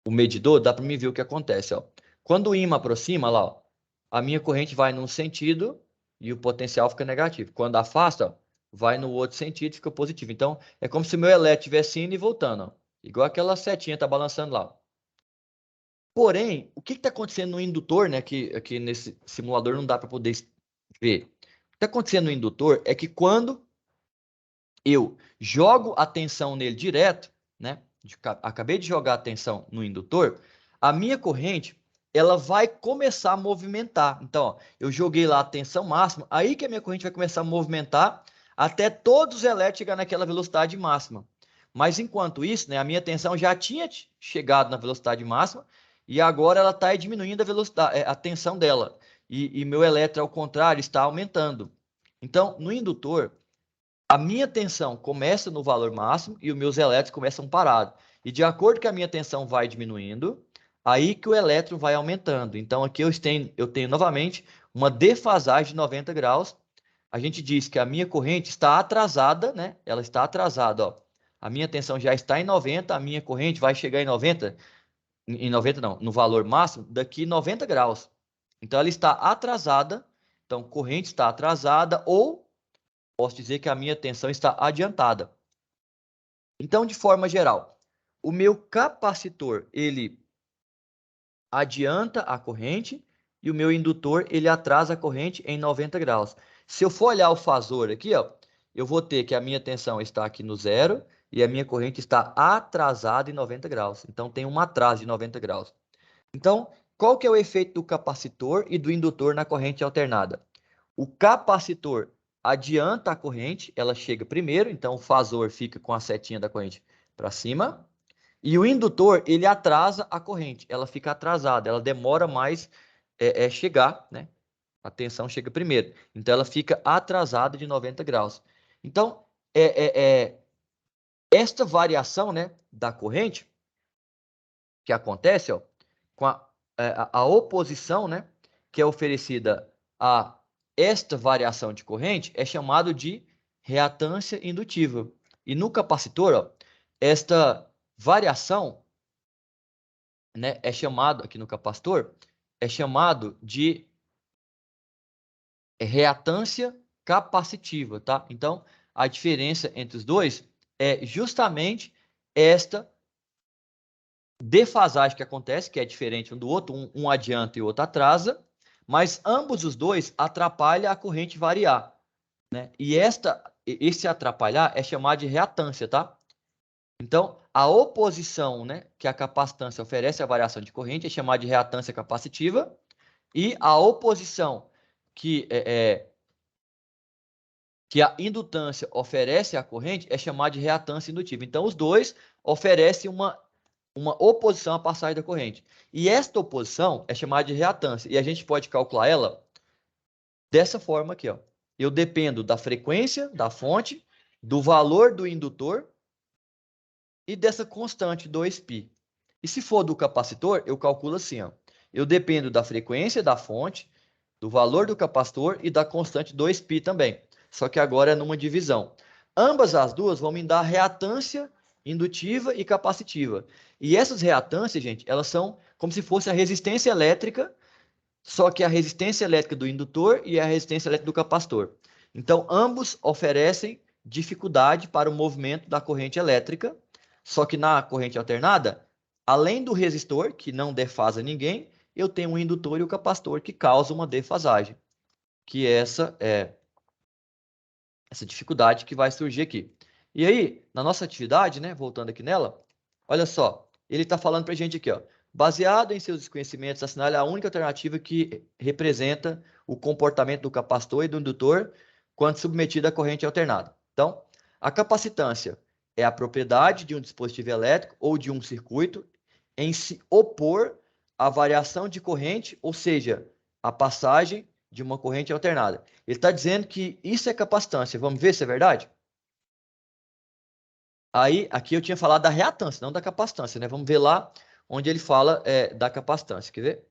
o medidor, dá para me ver o que acontece, ó. Quando o ímã aproxima, lá, ó, a minha corrente vai num sentido e o potencial fica negativo. Quando afasta, ó, vai no outro sentido e fica positivo. Então, é como se o meu elétron estivesse indo e voltando, ó. Igual aquela setinha tá balançando lá. Ó. Porém, o que está acontecendo no indutor, né? Que aqui nesse simulador não dá para poder ver. O que está acontecendo no indutor é que quando eu jogo a tensão nele direto, né? Acabei de jogar a tensão no indutor, a minha corrente ela vai começar a movimentar. Então, ó, eu joguei lá a tensão máxima, aí que a minha corrente vai começar a movimentar até todos os elétrons chegar naquela velocidade máxima. Mas enquanto isso, né, a minha tensão já tinha chegado na velocidade máxima e agora ela está diminuindo a velocidade, a tensão dela. E meu elétron, ao contrário, está aumentando. Então, no indutor, a minha tensão começa no valor máximo e os meus elétrons começam parados. E de acordo que a minha tensão vai diminuindo, aí que o elétron vai aumentando. Então aqui eu tenho novamente uma defasagem de 90 graus. A gente diz que a minha corrente está atrasada, né? Ela está atrasada, ó. A minha tensão já está em 90, a minha corrente vai chegar em 90 não, no valor máximo daqui 90 graus. Então ela está atrasada, então corrente está atrasada ou posso dizer que a minha tensão está adiantada. Então, de forma geral, o meu capacitor, ele adianta a corrente e o meu indutor, ele atrasa a corrente em 90 graus. Se eu for olhar o fasor aqui, ó, eu vou ter que a minha tensão está aqui no zero e a minha corrente está atrasada em 90 graus. Então, tem um atraso de 90 graus. Então, qual que é o efeito do capacitor e do indutor na corrente alternada? O capacitor adianta a corrente, ela chega primeiro, então o fasor fica com a setinha da corrente para cima, E o indutor, ele atrasa a corrente, ela fica atrasada, ela demora mais chegar, né? A tensão chega primeiro. Então, ela fica atrasada de 90 graus. Então, esta variação, né, da corrente que acontece, ó, com a oposição, né, que é oferecida a esta variação de corrente, é chamado de reatância indutiva. E no capacitor, ó, esta variação, né, é chamado, aqui no capacitor, é chamado de reatância capacitiva, tá? Então, a diferença entre os dois é justamente esta defasagem que acontece, que é diferente um do outro, um adianta e o outro atrasa, mas ambos os dois atrapalham a corrente variar, né? E esse atrapalhar é chamado de reatância, tá? Então, a oposição, né, que a capacitância oferece à variação de corrente é chamada de reatância capacitiva, e a oposição que a indutância oferece à corrente é chamada de reatância indutiva. Então, os dois oferecem uma oposição à passagem da corrente. E esta oposição é chamada de reatância. E a gente pode calcular ela dessa forma aqui, ó. Eu dependo da frequência da fonte, do valor do indutor e dessa constante 2π. E se for do capacitor, eu calculo assim, ó. Eu dependo da frequência da fonte, do valor do capacitor e da constante 2π também. Só que agora é numa divisão. Ambas as duas vão me dar reatância indutiva e capacitiva. E essas reatâncias, gente, elas são como se fosse a resistência elétrica, só que a resistência elétrica do indutor e a resistência elétrica do capacitor. Então, ambos oferecem dificuldade para o movimento da corrente elétrica, só que na corrente alternada, além do resistor, que não defasa ninguém, eu tenho um indutor e o capacitor que causa uma defasagem, que essa é essa dificuldade que vai surgir aqui. E aí, na nossa atividade, né, voltando aqui nela, olha só, ele está falando para a gente aqui, ó, baseado em seus conhecimentos, assinale a única alternativa que representa o comportamento do capacitor e do indutor quando submetido à corrente alternada. Então, a capacitância é a propriedade de um dispositivo elétrico ou de um circuito em se opor à variação de corrente, ou seja, a passagem de uma corrente alternada. Ele está dizendo que isso é capacitância. Vamos ver se é verdade? Aí, aqui eu tinha falado da reatância, não da capacitância, né? Vamos ver lá onde ele fala da capacitância. Quer ver?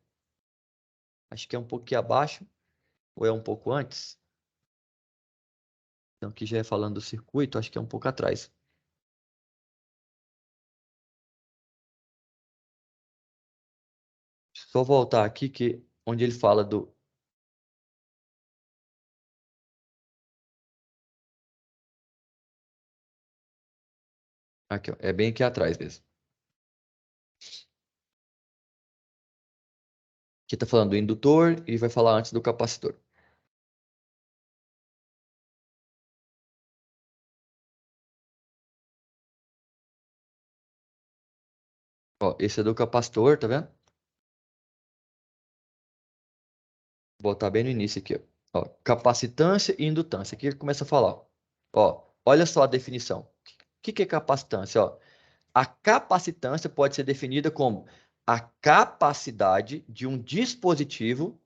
Acho que é um pouquinho abaixo, ou é um pouco antes. Então, aqui já é falando do circuito, acho que é um pouco atrás. Só voltar aqui, onde ele fala do... Aqui, ó, é bem aqui atrás mesmo. Aqui está falando do indutor e vai falar antes do capacitor. Ó, esse é do capacitor, tá vendo? Vou botar bem no início aqui, ó. Ó, capacitância e indutância. Aqui ele começa a falar. Ó, olha só a definição. O que é capacitância? Ó, a capacitância pode ser definida como a capacidade de um dispositivo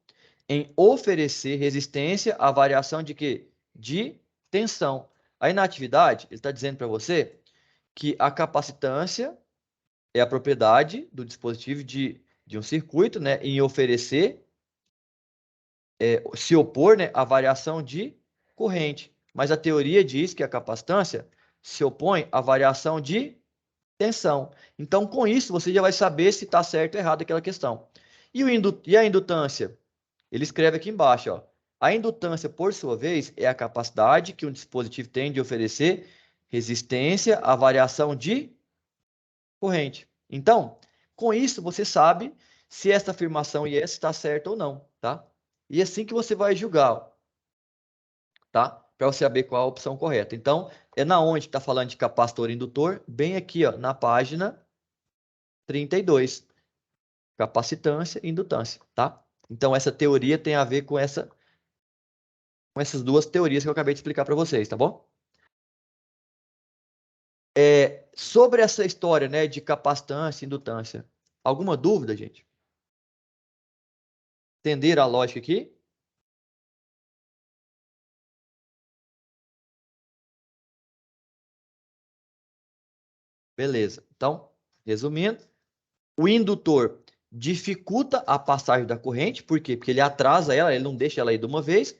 em oferecer resistência à variação de quê? De tensão. Aí na atividade, ele está dizendo para você que a capacitância é a propriedade do dispositivo de um circuito, né, em oferecer se opor, né, à variação de corrente. Mas a teoria diz que a capacitância se opõe à variação de tensão. Então, com isso, você já vai saber se está certo ou errado aquela questão. E a indutância? Ele escreve aqui embaixo, ó. A indutância, por sua vez, é a capacidade que um dispositivo tem de oferecer resistência à variação de corrente. Então, com isso, você sabe se essa afirmação e essa está certa ou não, tá? E é assim que você vai julgar, tá? Para você saber qual a opção correta. Então, é na onde está falando de capacitor e indutor, bem aqui, ó, na página 32. Capacitância e indutância, tá? Então, essa teoria tem a ver com essas duas teorias que eu acabei de explicar para vocês, tá bom? Sobre essa história, né, de capacitância e indutância, alguma dúvida, gente? Entenderam a lógica aqui? Beleza. Então, resumindo, o indutor dificulta a passagem da corrente, por quê? Porque ele atrasa ela, ele não deixa ela ir de uma vez,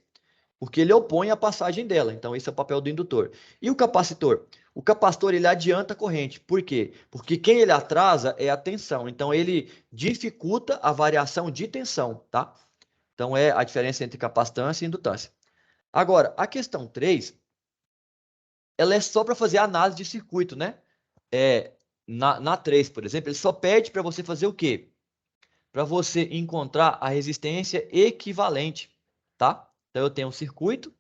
porque ele opõe a passagem dela. Então, esse é o papel do indutor. E o capacitor? O capacitor, ele adianta a corrente. Por quê? Porque quem ele atrasa é a tensão. Então, ele dificulta a variação de tensão, tá? Então, é a diferença entre capacitância e indutância. Agora, a questão 3, ela é só para fazer análise de circuito, né? Na 3, por exemplo, ele só pede para você fazer o quê? Para você encontrar a resistência equivalente, tá? Então, eu tenho um circuito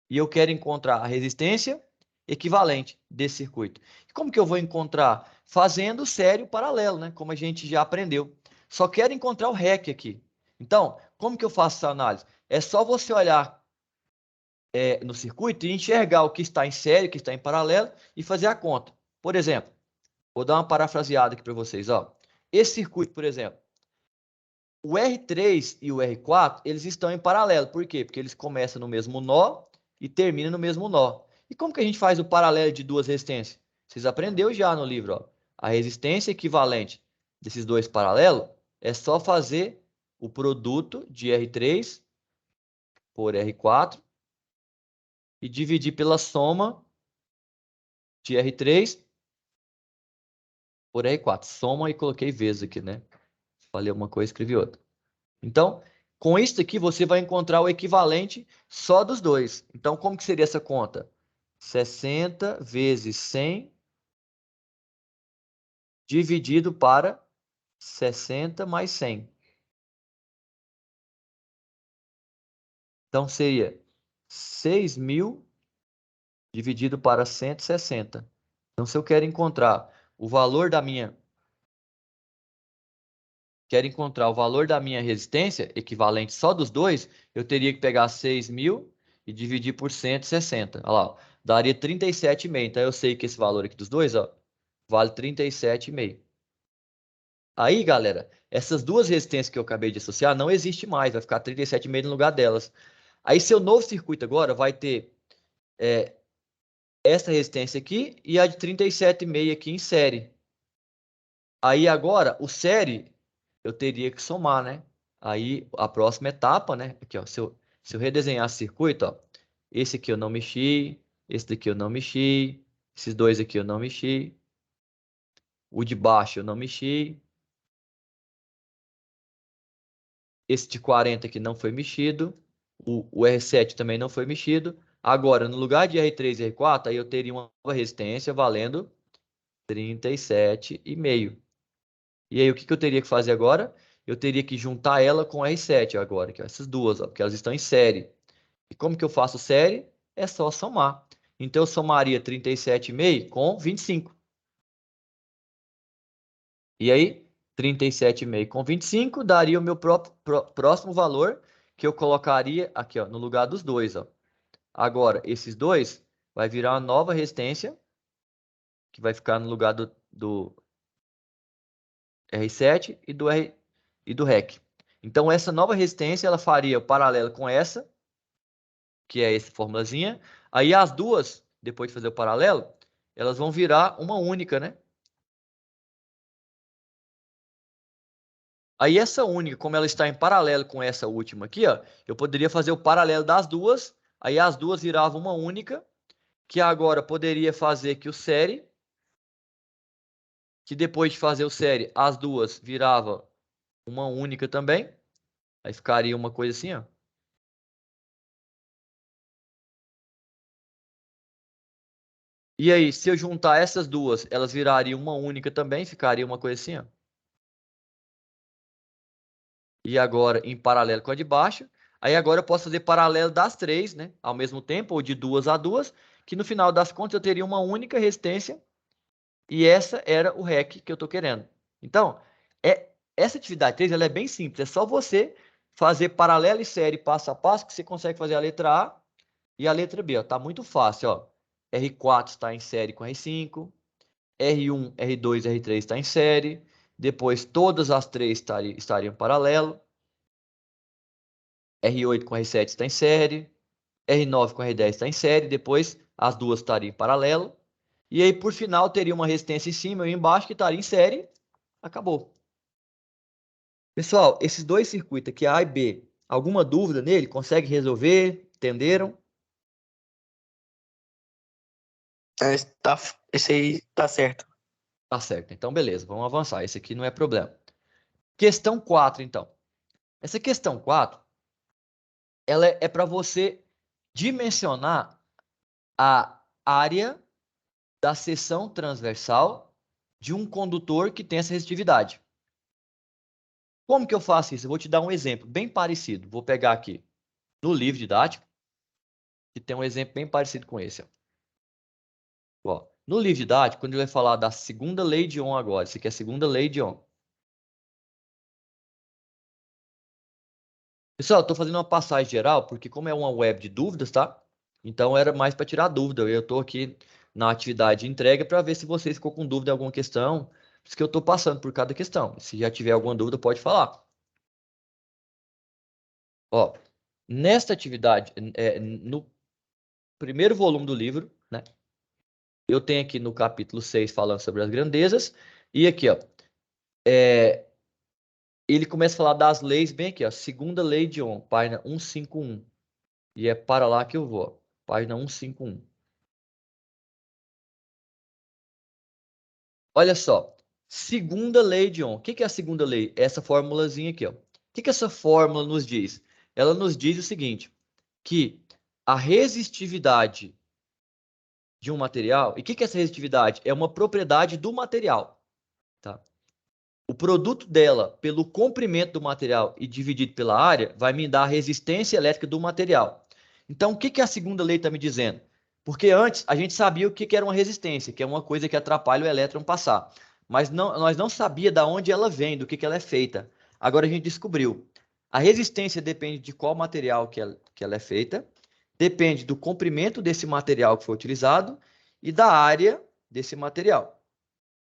e eu quero encontrar a resistência equivalente desse circuito. E como que eu vou encontrar? Fazendo série paralelo, né? Como a gente já aprendeu. Só quero encontrar o REC aqui. Então, como que eu faço essa análise? É só você olhar no circuito e enxergar o que está em série, o que está em paralelo e fazer a conta. Por exemplo, vou dar uma parafraseada aqui para vocês. Ó. Esse circuito, por exemplo, o R3 e o R4, eles estão em paralelo. Por quê? Porque eles começam no mesmo nó e terminam no mesmo nó. E como que a gente faz o paralelo de duas resistências? Vocês aprenderam já no livro. Ó. A resistência equivalente desses dois paralelos é só fazer o produto de R3 por R4 e dividir pela soma de R3 por R4. Soma e coloquei vezes aqui, né? Falei uma coisa, escrevi outra. Então, com isso aqui, você vai encontrar o equivalente só dos dois. Então, como que seria essa conta? 60 vezes 100 dividido para 60 mais 100. Então, seria 6.000 dividido para 160. Então, se eu quero encontrar o valor da minha resistência, equivalente só dos dois, eu teria que pegar 6.000 e dividir por 160. Olha lá, ó, daria 37,5. Então, eu sei que esse valor aqui dos dois, ó, vale 37,5. Aí, galera, essas duas resistências que eu acabei de associar não existe mais, vai ficar 37,5 no lugar delas. Aí, seu novo circuito agora vai ter essa resistência aqui e a de 37,5 aqui em série. Aí, agora, o série eu teria que somar, né? Aí, a próxima etapa, né? Aqui, ó, se eu redesenhar esse circuito, ó, esse aqui eu não mexi, esse daqui eu não mexi, esses dois aqui eu não mexi, o de baixo eu não mexi, esse de 40 aqui não foi mexido, o R7 também não foi mexido. Agora, no lugar de R3 e R4, aí eu teria uma nova resistência valendo 37,5. E aí, o que eu teria que fazer agora? Eu teria que juntar ela com R7 agora, que é essas duas, ó, porque elas estão em série. E como que eu faço série? É só somar. Então, eu somaria 37,5 com 25. E aí, 37,5 com 25 daria o meu próximo valor, que eu colocaria aqui, ó, no lugar dos dois. Ó. Agora, esses dois vai virar uma nova resistência, que vai ficar no lugar do R7 e do REC. Então, essa nova resistência, ela faria o paralelo com essa, que é essa formulazinha. Aí, as duas, depois de fazer o paralelo, elas vão virar uma única, né? Aí, essa única, como ela está em paralelo com essa última aqui, ó, eu poderia fazer o paralelo das duas. Aí, as duas viravam uma única, que agora poderia fazer que o série, que depois de fazer o série, as duas virava uma única também. Aí ficaria uma coisa assim, ó. E aí, se eu juntar essas duas, elas virariam uma única também, ficaria uma coisa assim, ó. E agora, em paralelo com a de baixo. Aí agora eu posso fazer paralelo das três, né? Ao mesmo tempo, ou de duas a duas, que no final das contas eu teria uma única resistência. E essa era o REC que eu estou querendo. Então, essa atividade 3 ela é bem simples. É só você fazer paralelo e série passo a passo, que você consegue fazer a letra A e a letra B. Está muito fácil. Ó. R4 está em série com R5. R1, R2, R3 está em série. Depois, todas as três estariam em paralelo. R8 com R7 está em série. R9 com R10 está em série. Depois, as duas estariam em paralelo. E aí, por final, teria uma resistência em cima e embaixo que estaria em série. Acabou. Pessoal, esses dois circuitos aqui, A e B, alguma dúvida nele? Consegue resolver? Entenderam? Esse aí tá certo. Tá certo. Então, beleza. Vamos avançar. Esse aqui não é problema. Questão 4, então. Essa questão 4, ela é para você dimensionar a área da seção transversal de um condutor que tem essa resistividade. Como que eu faço isso? Eu vou te dar um exemplo bem parecido. Vou pegar aqui no livro didático, que tem um exemplo bem parecido com esse. Ó, no livro didático, quando ele vai falar da segunda lei de Ohm agora, isso aqui é a segunda lei de Ohm. Pessoal, eu estou fazendo uma passagem geral, porque como é uma web de dúvidas, tá? Então era mais para tirar dúvida. Eu estou aqui na atividade de entrega para ver se vocês ficou com dúvida em alguma questão. Por isso que eu estou passando por cada questão. Se já tiver alguma dúvida, pode falar. Ó, nesta atividade, no primeiro volume do livro, né? Eu tenho aqui no capítulo 6 falando sobre as grandezas. E aqui, ó, ele começa a falar das leis bem aqui, ó. Segunda lei de Ohm, página 151. E é para lá que eu vou, ó, página 151. Olha só, segunda lei de Ohm. O que é a segunda lei? Essa formulazinha aqui, ó. O que essa fórmula nos diz? Ela nos diz o seguinte, que a resistividade de um material, e o que é essa resistividade? É uma propriedade do material, tá? O produto dela pelo comprimento do material e dividido pela área vai me dar a resistência elétrica do material. Então, o que a segunda lei está me dizendo? Porque antes a gente sabia o que era uma resistência, que é uma coisa que atrapalha o elétron passar. Mas nós não sabia de onde ela vem, do que ela é feita. Agora a gente descobriu. A resistência depende de qual material que ela é feita, depende do comprimento desse material que foi utilizado e da área desse material.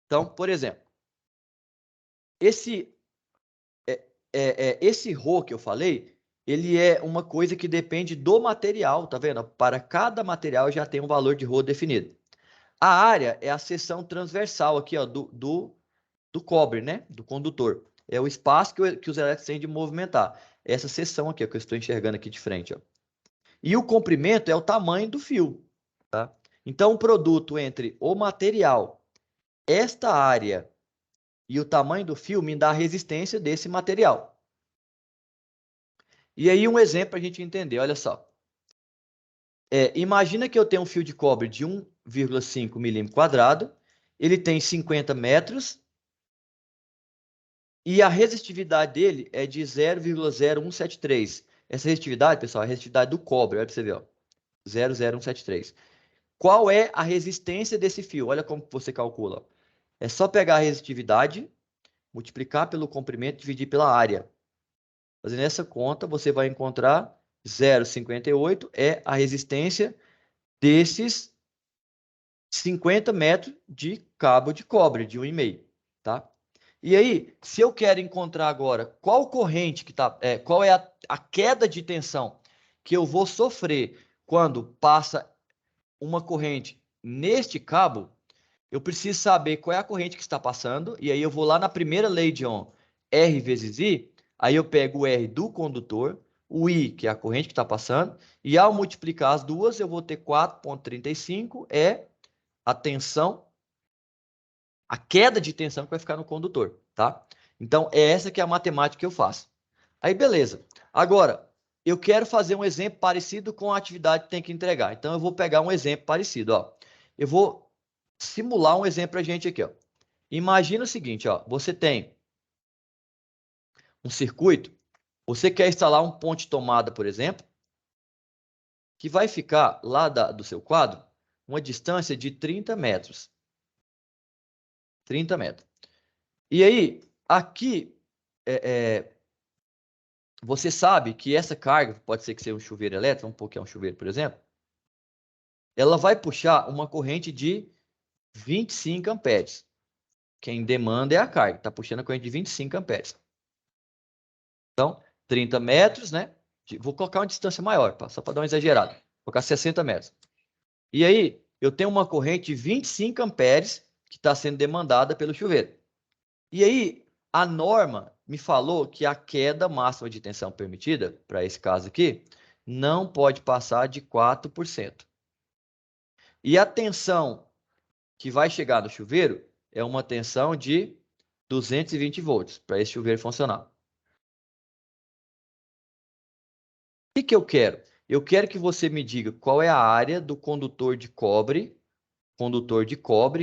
Então, por exemplo, esse ρ que eu falei, ele é uma coisa que depende do material, tá vendo? Para cada material já tem um valor de ρ definido. A área é a seção transversal aqui, ó, do cobre, né? Do condutor. É o espaço que os elétrons têm de movimentar. Essa seção aqui, ó, que eu estou enxergando aqui de frente, ó. E o comprimento é o tamanho do fio, tá? Então, o produto entre o material, esta área e o tamanho do fio me dá a resistência desse material. E aí um exemplo para a gente entender, olha só. Imagina que eu tenho um fio de cobre de 1,5 milímetro quadrado, ele tem 50 metros e a resistividade dele é de 0,0173. Essa resistividade, pessoal, é a resistividade do cobre, olha para você ver, ó, 0,0173. Qual é a resistência desse fio? Olha como você calcula. É só pegar a resistividade, multiplicar pelo comprimento e dividir pela área. Fazendo essa conta, você vai encontrar 0,58 é a resistência desses 50 metros de cabo de cobre, de 1,5, tá? E aí, se eu quero encontrar agora qual corrente que tá, qual é a queda de tensão que eu vou sofrer quando passa uma corrente neste cabo, eu preciso saber qual é a corrente que está passando, e aí eu vou lá na primeira lei de Ohm, R vezes I, aí eu pego o R do condutor, o I, que é a corrente que está passando, e ao multiplicar as duas, eu vou ter 4,35, é a tensão, a queda de tensão que vai ficar no condutor, tá? Então, é essa que é a matemática que eu faço. Aí, beleza. Agora, eu quero fazer um exemplo parecido com a atividade que tem que entregar. Então, eu vou pegar um exemplo parecido, ó. Eu vou simular um exemplo para a gente aqui, ó. Imagina o seguinte, ó. Você tem um circuito, você quer instalar um ponto de tomada, por exemplo, que vai ficar lá do seu quadro uma distância de 30 metros. 30 metros. E aí, aqui, você sabe que essa carga, pode ser que seja um chuveiro elétrico, vamos supor que é um chuveiro, por exemplo, ela vai puxar uma corrente de 25 amperes. Quem demanda é a carga, está puxando a corrente de 25 amperes. Então, 30 metros, né? Vou colocar uma distância maior, só para dar uma exagerada. Vou colocar 60 metros. E aí, eu tenho uma corrente de 25 amperes que está sendo demandada pelo chuveiro. E aí, a norma me falou que a queda máxima de tensão permitida, para esse caso aqui, não pode passar de 4%. E a tensão que vai chegar no chuveiro é uma tensão de 220 volts, para esse chuveiro funcionar. O que eu quero? Eu quero que você me diga qual é a área do condutor de cobre,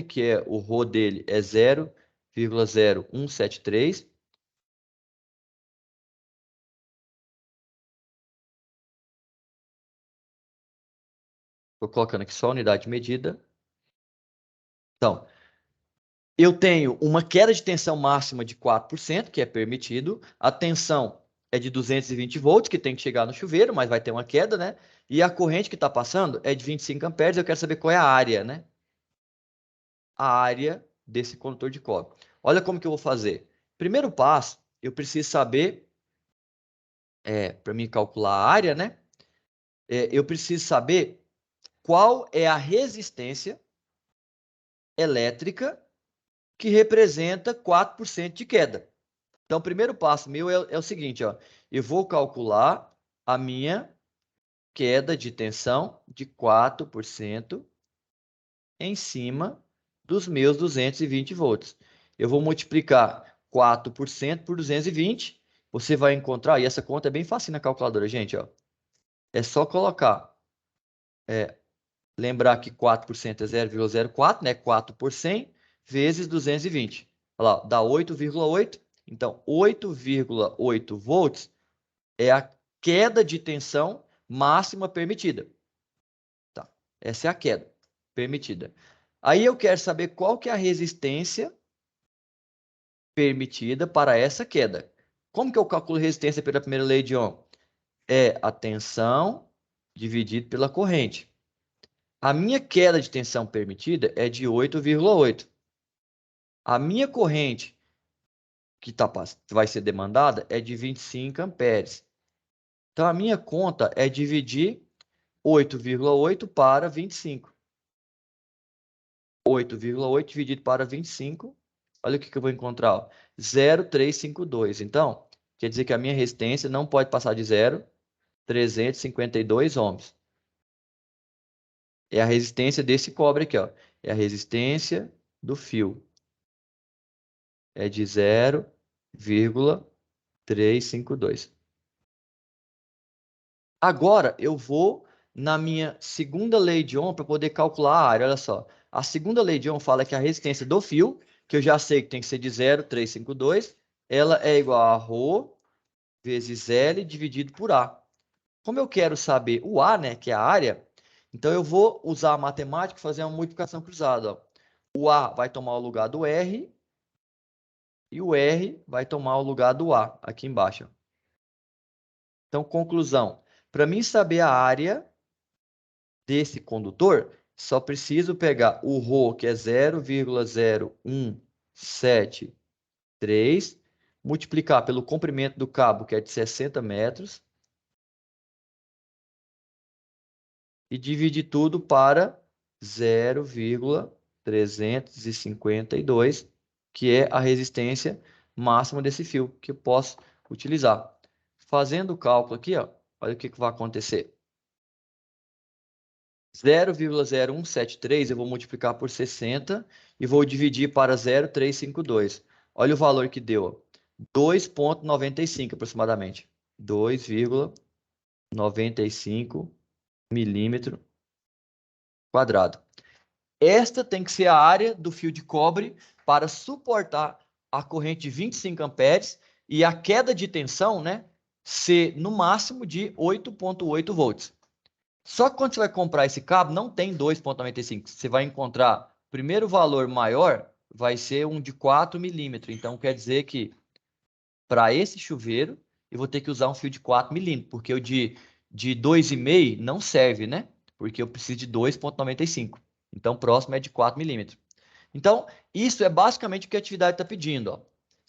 que é o Rho dele é 0,0173. Estou colocando aqui só a unidade de medida. Então, eu tenho uma queda de tensão máxima de 4%, que é permitido. A tensão é de 220 volts, que tem que chegar no chuveiro, mas vai ter uma queda, né? E a corrente que está passando é de 25 amperes. Eu quero saber qual é a área, né? A área desse condutor de cobre. Olha como que eu vou fazer. Primeiro passo, eu preciso saber, para mim calcular a área, né? Eu preciso saber qual é a resistência elétrica que representa 4% de queda. Então, o primeiro passo meu é o seguinte, ó, eu vou calcular a minha queda de tensão de 4% em cima dos meus 220 volts. Eu vou multiplicar 4% por 220, você vai encontrar, e essa conta é bem fácil na calculadora, gente, ó. É só colocar, lembrar que 4% é 0,04, né? 4 por 100 vezes 220. Olha lá, dá 8,8. Então, 8,8 volts é a queda de tensão máxima permitida. Tá? Essa é a queda permitida. Aí eu quero saber qual que é a resistência permitida para essa queda. Como que eu calculo resistência pela primeira lei de Ohm? É a tensão dividido pela corrente. A minha queda de tensão permitida é de 8,8. A minha corrente que vai ser demandada é de 25 amperes. Então, a minha conta é dividir 8,8 para 25. 8,8 dividido para 25. Olha o que eu vou encontrar. 0,352. Então, quer dizer que a minha resistência não pode passar de 0,352 ohms. É a resistência desse cobre aqui, ó. É a resistência do fio. É de 0,352. Agora, eu vou na minha segunda lei de Ohm para poder calcular a área. Olha só. A segunda lei de Ohm fala que a resistência do fio, que eu já sei que tem que ser de 0,352, ela é igual a ρ vezes L dividido por A. Como eu quero saber o A, né, que é a área, então eu vou usar a matemática e fazer uma multiplicação cruzada. Ó. O A vai tomar o lugar do R e o R vai tomar o lugar do A, aqui embaixo. Então, conclusão. Para mim saber a área desse condutor, só preciso pegar o ρ, que é 0,0173, multiplicar pelo comprimento do cabo, que é de 60 metros, e dividir tudo para 0,352, que é a resistência máxima desse fio que eu posso utilizar. Fazendo o cálculo aqui, ó, olha o que vai acontecer. 0,0173 eu vou multiplicar por 60 e vou dividir para 0,352. Olha o valor que deu. 2,95 aproximadamente. 2,95 milímetro quadrado. Esta tem que ser a área do fio de cobre para suportar a corrente de 25 amperes e a queda de tensão, né, ser no máximo de 8,8 volts. Só que quando você vai comprar esse cabo, não tem 2,95. Você vai encontrar, o primeiro valor maior vai ser um de 4 milímetros. Então, quer dizer que para esse chuveiro, eu vou ter que usar um fio de 4 milímetros, porque o de 2,5 não serve, né? Porque eu preciso de 2,95. Então, o próximo é de 4 milímetros. Então, isso é basicamente o que a atividade está pedindo. Ó.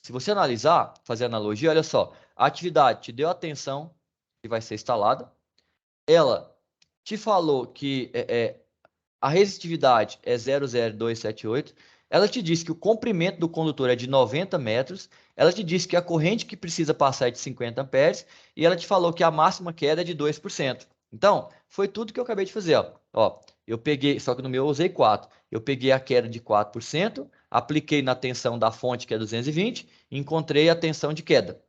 Se você analisar, fazer analogia, olha só. A atividade te deu a tensão que vai ser instalada. Ela te falou que a resistividade é 0,0278. Ela te disse que o comprimento do condutor é de 90 metros. Ela te disse que a corrente que precisa passar é de 50 amperes. E ela te falou que a máxima queda é de 2%. Então, foi tudo que eu acabei de fazer. Ó, eu peguei, só que no meu eu usei 4. Eu peguei a queda de 4%, apliquei na tensão da fonte, que é 220, e encontrei a tensão de queda.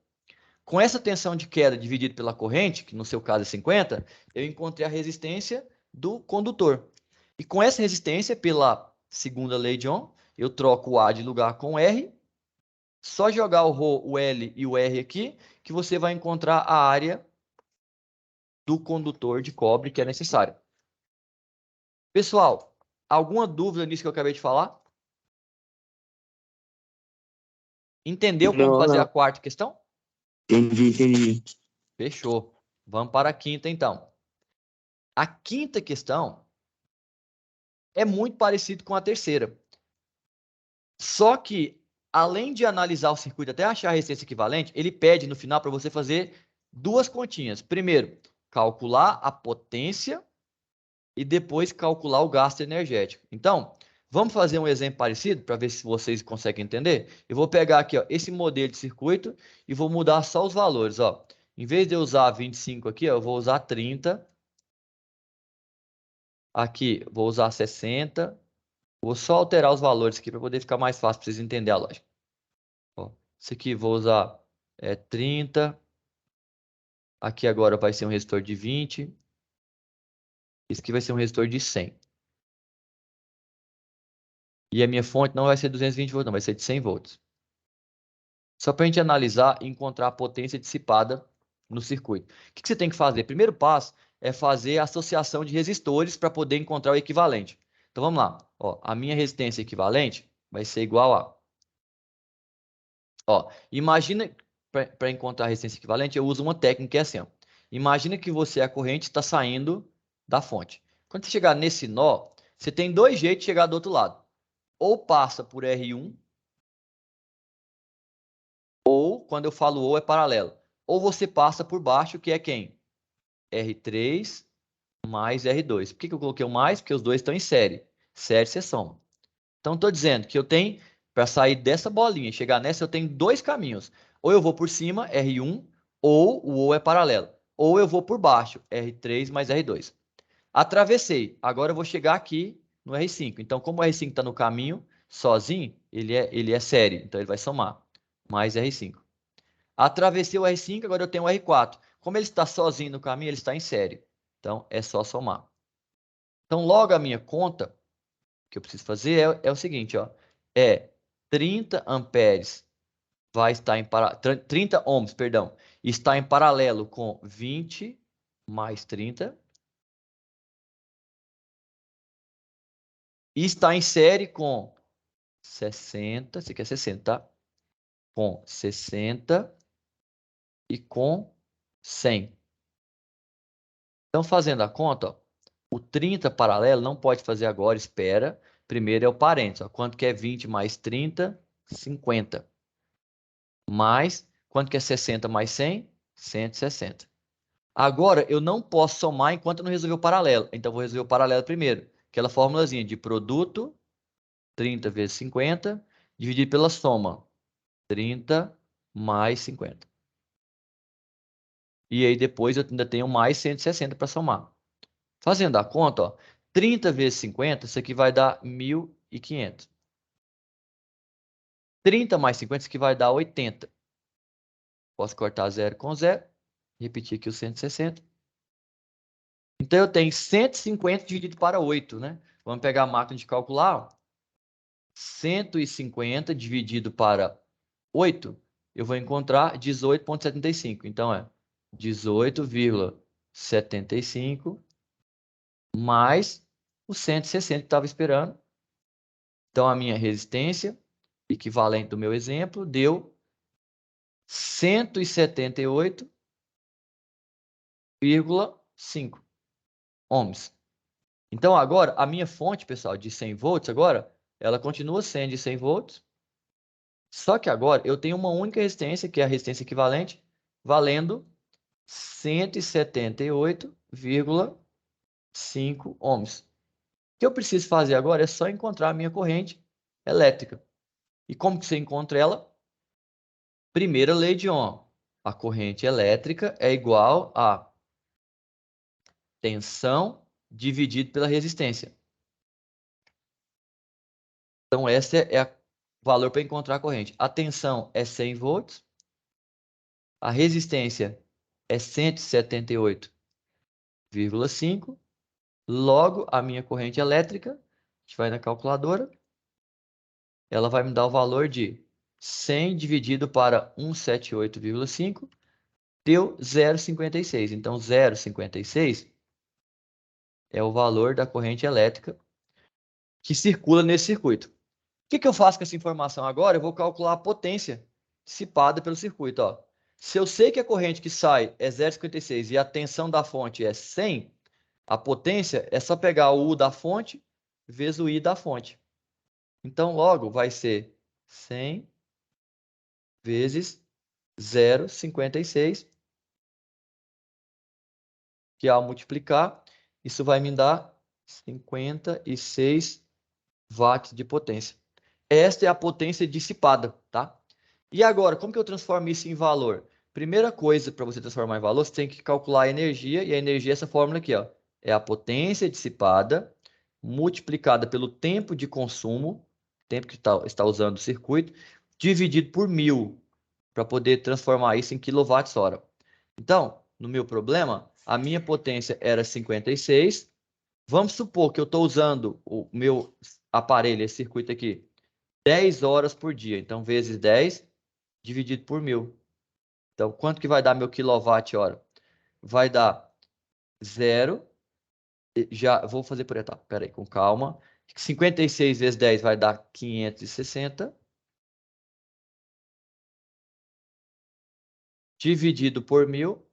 Com essa tensão de queda dividida pela corrente, que no seu caso é 50, eu encontrei a resistência do condutor. E com essa resistência, pela segunda lei de Ohm, eu troco o A de lugar com o R. Só jogar o Rho, o L e o R aqui, que você vai encontrar a área do condutor de cobre que é necessária. Pessoal, alguma dúvida nisso que eu acabei de falar? Entendeu como fazer a quarta questão? Entendi. Fechou. Vamos para a quinta, então. A quinta questão é muito parecido com a terceira. Só que, além de analisar o circuito até achar a resistência equivalente, ele pede no final para você fazer duas continhas. Primeiro, calcular a potência e depois calcular o gasto energético. Então, vamos fazer um exemplo parecido para ver se vocês conseguem entender? Eu vou pegar aqui ó, esse modelo de circuito e vou mudar só os valores. Ó. Em vez de eu usar 25 aqui, ó, eu vou usar 30. Aqui, vou usar 60. Vou só alterar os valores aqui para poder ficar mais fácil para vocês entenderem a lógica. Ó, esse aqui vou usar 30. Aqui agora vai ser um resistor de 20. Esse aqui vai ser um resistor de 100. E a minha fonte não vai ser 220 volts, não, vai ser de 100 volts. Só para a gente analisar e encontrar a potência dissipada no circuito. O que você tem que fazer? Primeiro passo é fazer a associação de resistores para poder encontrar o equivalente. Então vamos lá. Ó, a minha resistência equivalente vai ser igual a... Ó, imagina, para encontrar a resistência equivalente, eu uso uma técnica que é assim. Ó. Imagina que a corrente está saindo da fonte. Quando você chegar nesse nó, você tem dois jeitos de chegar do outro lado. Ou passa por R1, ou, quando eu falo ou, é paralelo. Ou você passa por baixo, que é quem? R3 mais R2. Por que eu coloquei o mais? Porque os dois estão em série. Série você soma. Então, estou dizendo que eu tenho, para sair dessa bolinha e chegar nessa, eu tenho dois caminhos. Ou eu vou por cima, R1, ou o ou é paralelo. Ou eu vou por baixo, R3 mais R2. Atravessei. Agora eu vou chegar aqui no R5. Então, como o R5 está no caminho, sozinho, ele é série. Então, ele vai somar. Mais R5. Atravessei o R5, agora eu tenho o R4. Como ele está sozinho no caminho, ele está em série. Então, é só somar. Então, logo a minha conta que eu preciso fazer é o seguinte, ó. 30 amperes vai estar em 30 ohms, perdão, está em paralelo com 20 mais 30. E está em série com 60, esse aqui é 60, tá? Com 60 e com 100. Então, fazendo a conta, ó, o 30 paralelo não pode fazer agora, espera. Primeiro é o parênteses. Ó, quanto que é 20 mais 30? 50. Mais, quanto que é 60 mais 100? 160. Agora, eu não posso somar enquanto eu não resolver o paralelo. Então, eu vou resolver o paralelo primeiro. Aquela formulazinha de produto, 30 vezes 50, dividido pela soma. 30 mais 50. E aí, depois, eu ainda tenho mais 160 para somar. Fazendo a conta, ó, 30 vezes 50, isso aqui vai dar 1.500. 30 mais 50, isso aqui vai dar 80. Posso cortar 0 com 0. Repetir aqui o 160. Então, eu tenho 150 dividido para 8, né? Vamos pegar a máquina de calcular. Ó. 150 dividido para 8, eu vou encontrar 18,75. Então, é 18,75 mais o 160 que estava esperando. Então, a minha resistência, equivalente do meu exemplo, deu 178,5 ohms. Então, agora, a minha fonte, pessoal, de 100 volts, agora, ela continua sendo de 100 volts, só que agora eu tenho uma única resistência, que é a resistência equivalente, valendo 178,5 ohms. O que eu preciso fazer agora é só encontrar a minha corrente elétrica. E como que você encontra ela? Primeira lei de Ohm. A corrente elétrica é igual a tensão dividido pela resistência. Então, esse é o valor para encontrar a corrente. A tensão é 100 volts. A resistência é 178,5. Logo, a minha corrente elétrica, a gente vai na calculadora, ela vai me dar o valor de 100 dividido para 178,5, deu 0,56. Então, 0,56 é o valor da corrente elétrica que circula nesse circuito. O que eu faço com essa informação agora? Eu vou calcular a potência dissipada pelo circuito. Ó. Se eu sei que a corrente que sai é 0,56 e a tensão da fonte é 100, a potência é só pegar o U da fonte vezes o I da fonte. Então, logo, vai ser 100 vezes 0,56, que ao multiplicar, isso vai me dar 56 watts de potência. Esta é a potência dissipada, tá? E agora, como que eu transformo isso em valor? Primeira coisa para você transformar em valor, você tem que calcular a energia, e a energia é essa fórmula aqui, ó. É a potência dissipada multiplicada pelo tempo de consumo, tempo que está usando o circuito, dividido por 1000, para poder transformar isso em kWh. Então, no meu problema, a minha potência era 56. Vamos supor que eu estou usando o meu aparelho, esse circuito aqui, 10 horas por dia. Então, vezes 10, dividido por 1000. Então, quanto que vai dar meu quilowatt-hora? Vai dar 0. Já vou fazer por etapa. Espera aí, com calma. 56 vezes 10 vai dar 560. Dividido por 1000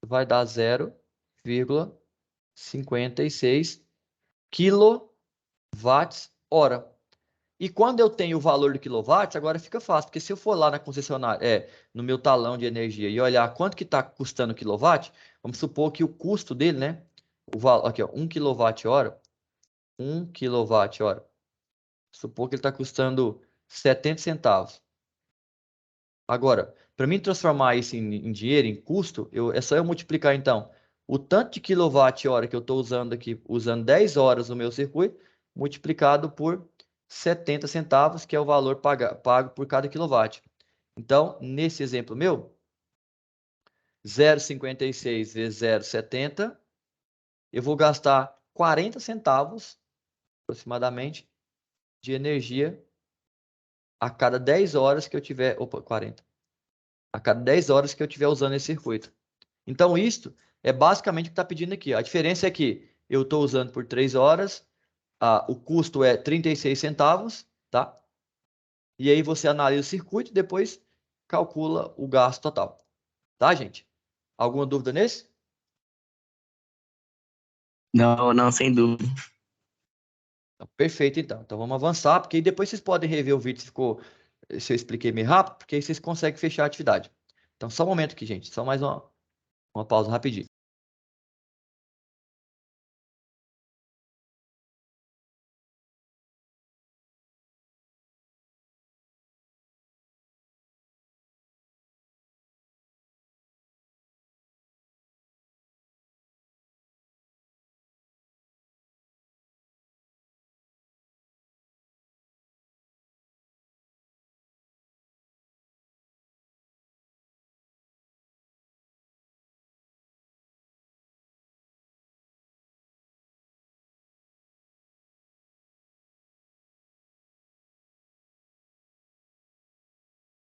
vai dar 0,56 kWh. E quando eu tenho o valor do quilowatt, agora fica fácil, porque se eu for lá na concessionária, no meu talão de energia e olhar quanto que está custando o quilowatt, vamos supor que o custo dele, né? O valor, aqui, ó, 1 kWh, 1 kWh, supor que ele está custando 70 centavos. Agora, para mim transformar isso em dinheiro, em custo, é só eu multiplicar, então, o tanto de quilowatt-hora que eu estou usando aqui, usando 10 horas no meu circuito, multiplicado por 70 centavos, que é o valor pago por cada quilowatt. Então, nesse exemplo meu, 0,56 vezes 0,70, eu vou gastar 40 centavos, aproximadamente, de energia a cada 10 horas que eu tiver... Opa, 40. A cada 10 horas que eu estiver usando esse circuito. Então, isto é basicamente o que está pedindo aqui. A diferença é que eu estou usando por 3 horas, o custo é 36 centavos, tá? E aí você analisa o circuito e depois calcula o gasto total. Tá, gente? Alguma dúvida nesse? Não, não, sem dúvida. Perfeito, então. Então vamos avançar, porque aí depois vocês podem rever o vídeo se eu expliquei meio rápido, porque aí vocês conseguem fechar a atividade. Então, só um momento aqui, gente. Só mais uma pausa rapidinho.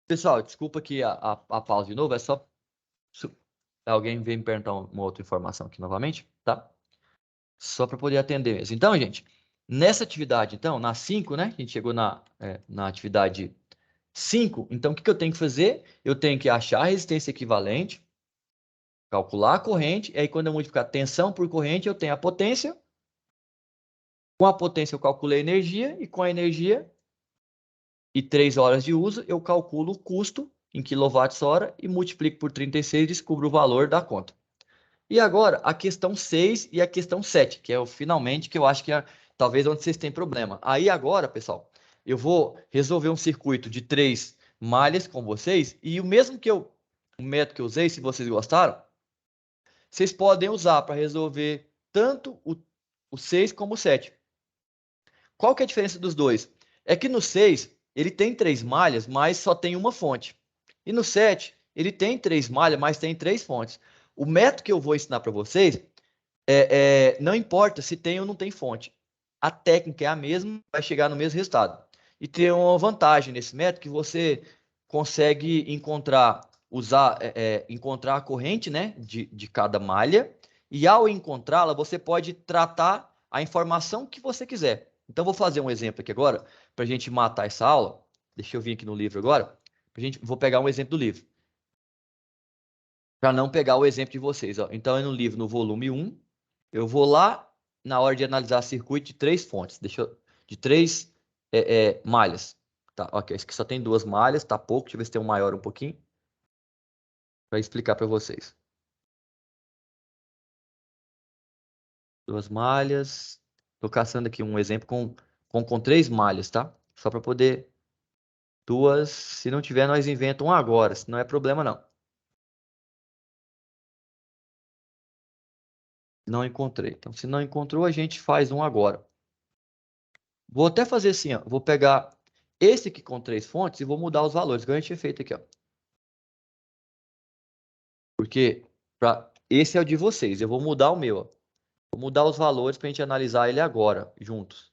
Pessoal, desculpa aqui a pausa de novo, é só alguém veio me perguntar uma outra informação aqui novamente, tá? Só para poder atender mesmo. Então, gente, nessa atividade, então, na 5, né? A gente chegou na atividade 5. Então, o que eu tenho que fazer? Eu tenho que achar a resistência equivalente, calcular a corrente, e aí quando eu multiplicar tensão por corrente, eu tenho a potência, Com a potência eu calculei a energia, e com a energia e 3 horas de uso, eu calculo o custo em kWh e multiplico por 36 e descubro o valor da conta. E agora, a questão 6 e a questão 7, que é o finalmente, que eu acho que é talvez onde vocês têm problema. Aí agora, pessoal, eu vou resolver um circuito de 3 malhas com vocês, e o método que eu usei, se vocês gostaram, vocês podem usar para resolver tanto o 6 como o 7. Qual que é a diferença dos dois? É que no 6, ele tem 3 malhas, mas só tem uma fonte. E no 7, ele tem 3 malhas, mas tem 3 fontes. O método que eu vou ensinar para vocês não importa se tem ou não tem fonte. A técnica é a mesma, vai chegar no mesmo resultado. E tem uma vantagem nesse método que você consegue encontrar a corrente, né, de cada malha, e ao encontrá-la, você pode tratar a informação que você quiser. Então, vou fazer um exemplo aqui agora, para a gente matar essa aula. Deixa eu vir aqui no livro agora. Vou pegar um exemplo do livro. Para não pegar o exemplo de vocês. Ó. Então, é no livro, no volume 1, eu vou lá na hora de analisar circuito de 3 fontes. De 3 malhas. Tá, ok, esse aqui só tem 2 malhas, tá pouco. Deixa eu ver se tem um maior um pouquinho. Para explicar para vocês. 2 malhas. Estou caçando aqui um exemplo com 3 malhas, tá? Só para poder... 2. Se não tiver, nós inventamos um agora. Se não é problema, não. Não encontrei. Então, se não encontrou, a gente faz um agora. Vou até fazer assim, ó. Vou pegar esse aqui com 3 fontes e vou mudar os valores, que a gente tinha feito aqui, ó. Porque esse é o de vocês. Eu vou mudar o meu, ó. Vou mudar os valores para a gente analisar ele agora, juntos.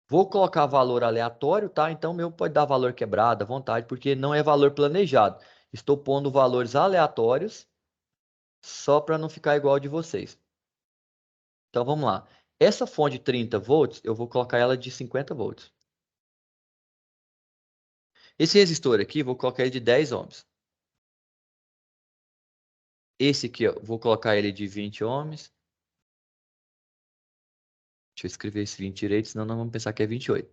Vou colocar valor aleatório, tá? Então, o meu pode dar valor quebrado à vontade, porque não é valor planejado. Estou pondo valores aleatórios só para não ficar igual ao de vocês. Então, vamos lá. Essa fonte de 30 volts, eu vou colocar ela de 50 volts. Esse resistor aqui, vou colocar ele de 10 ohms. Esse aqui, ó, vou colocar ele de 20 ohms. Deixa eu escrever esse 20 direito, senão não vamos pensar que é 28.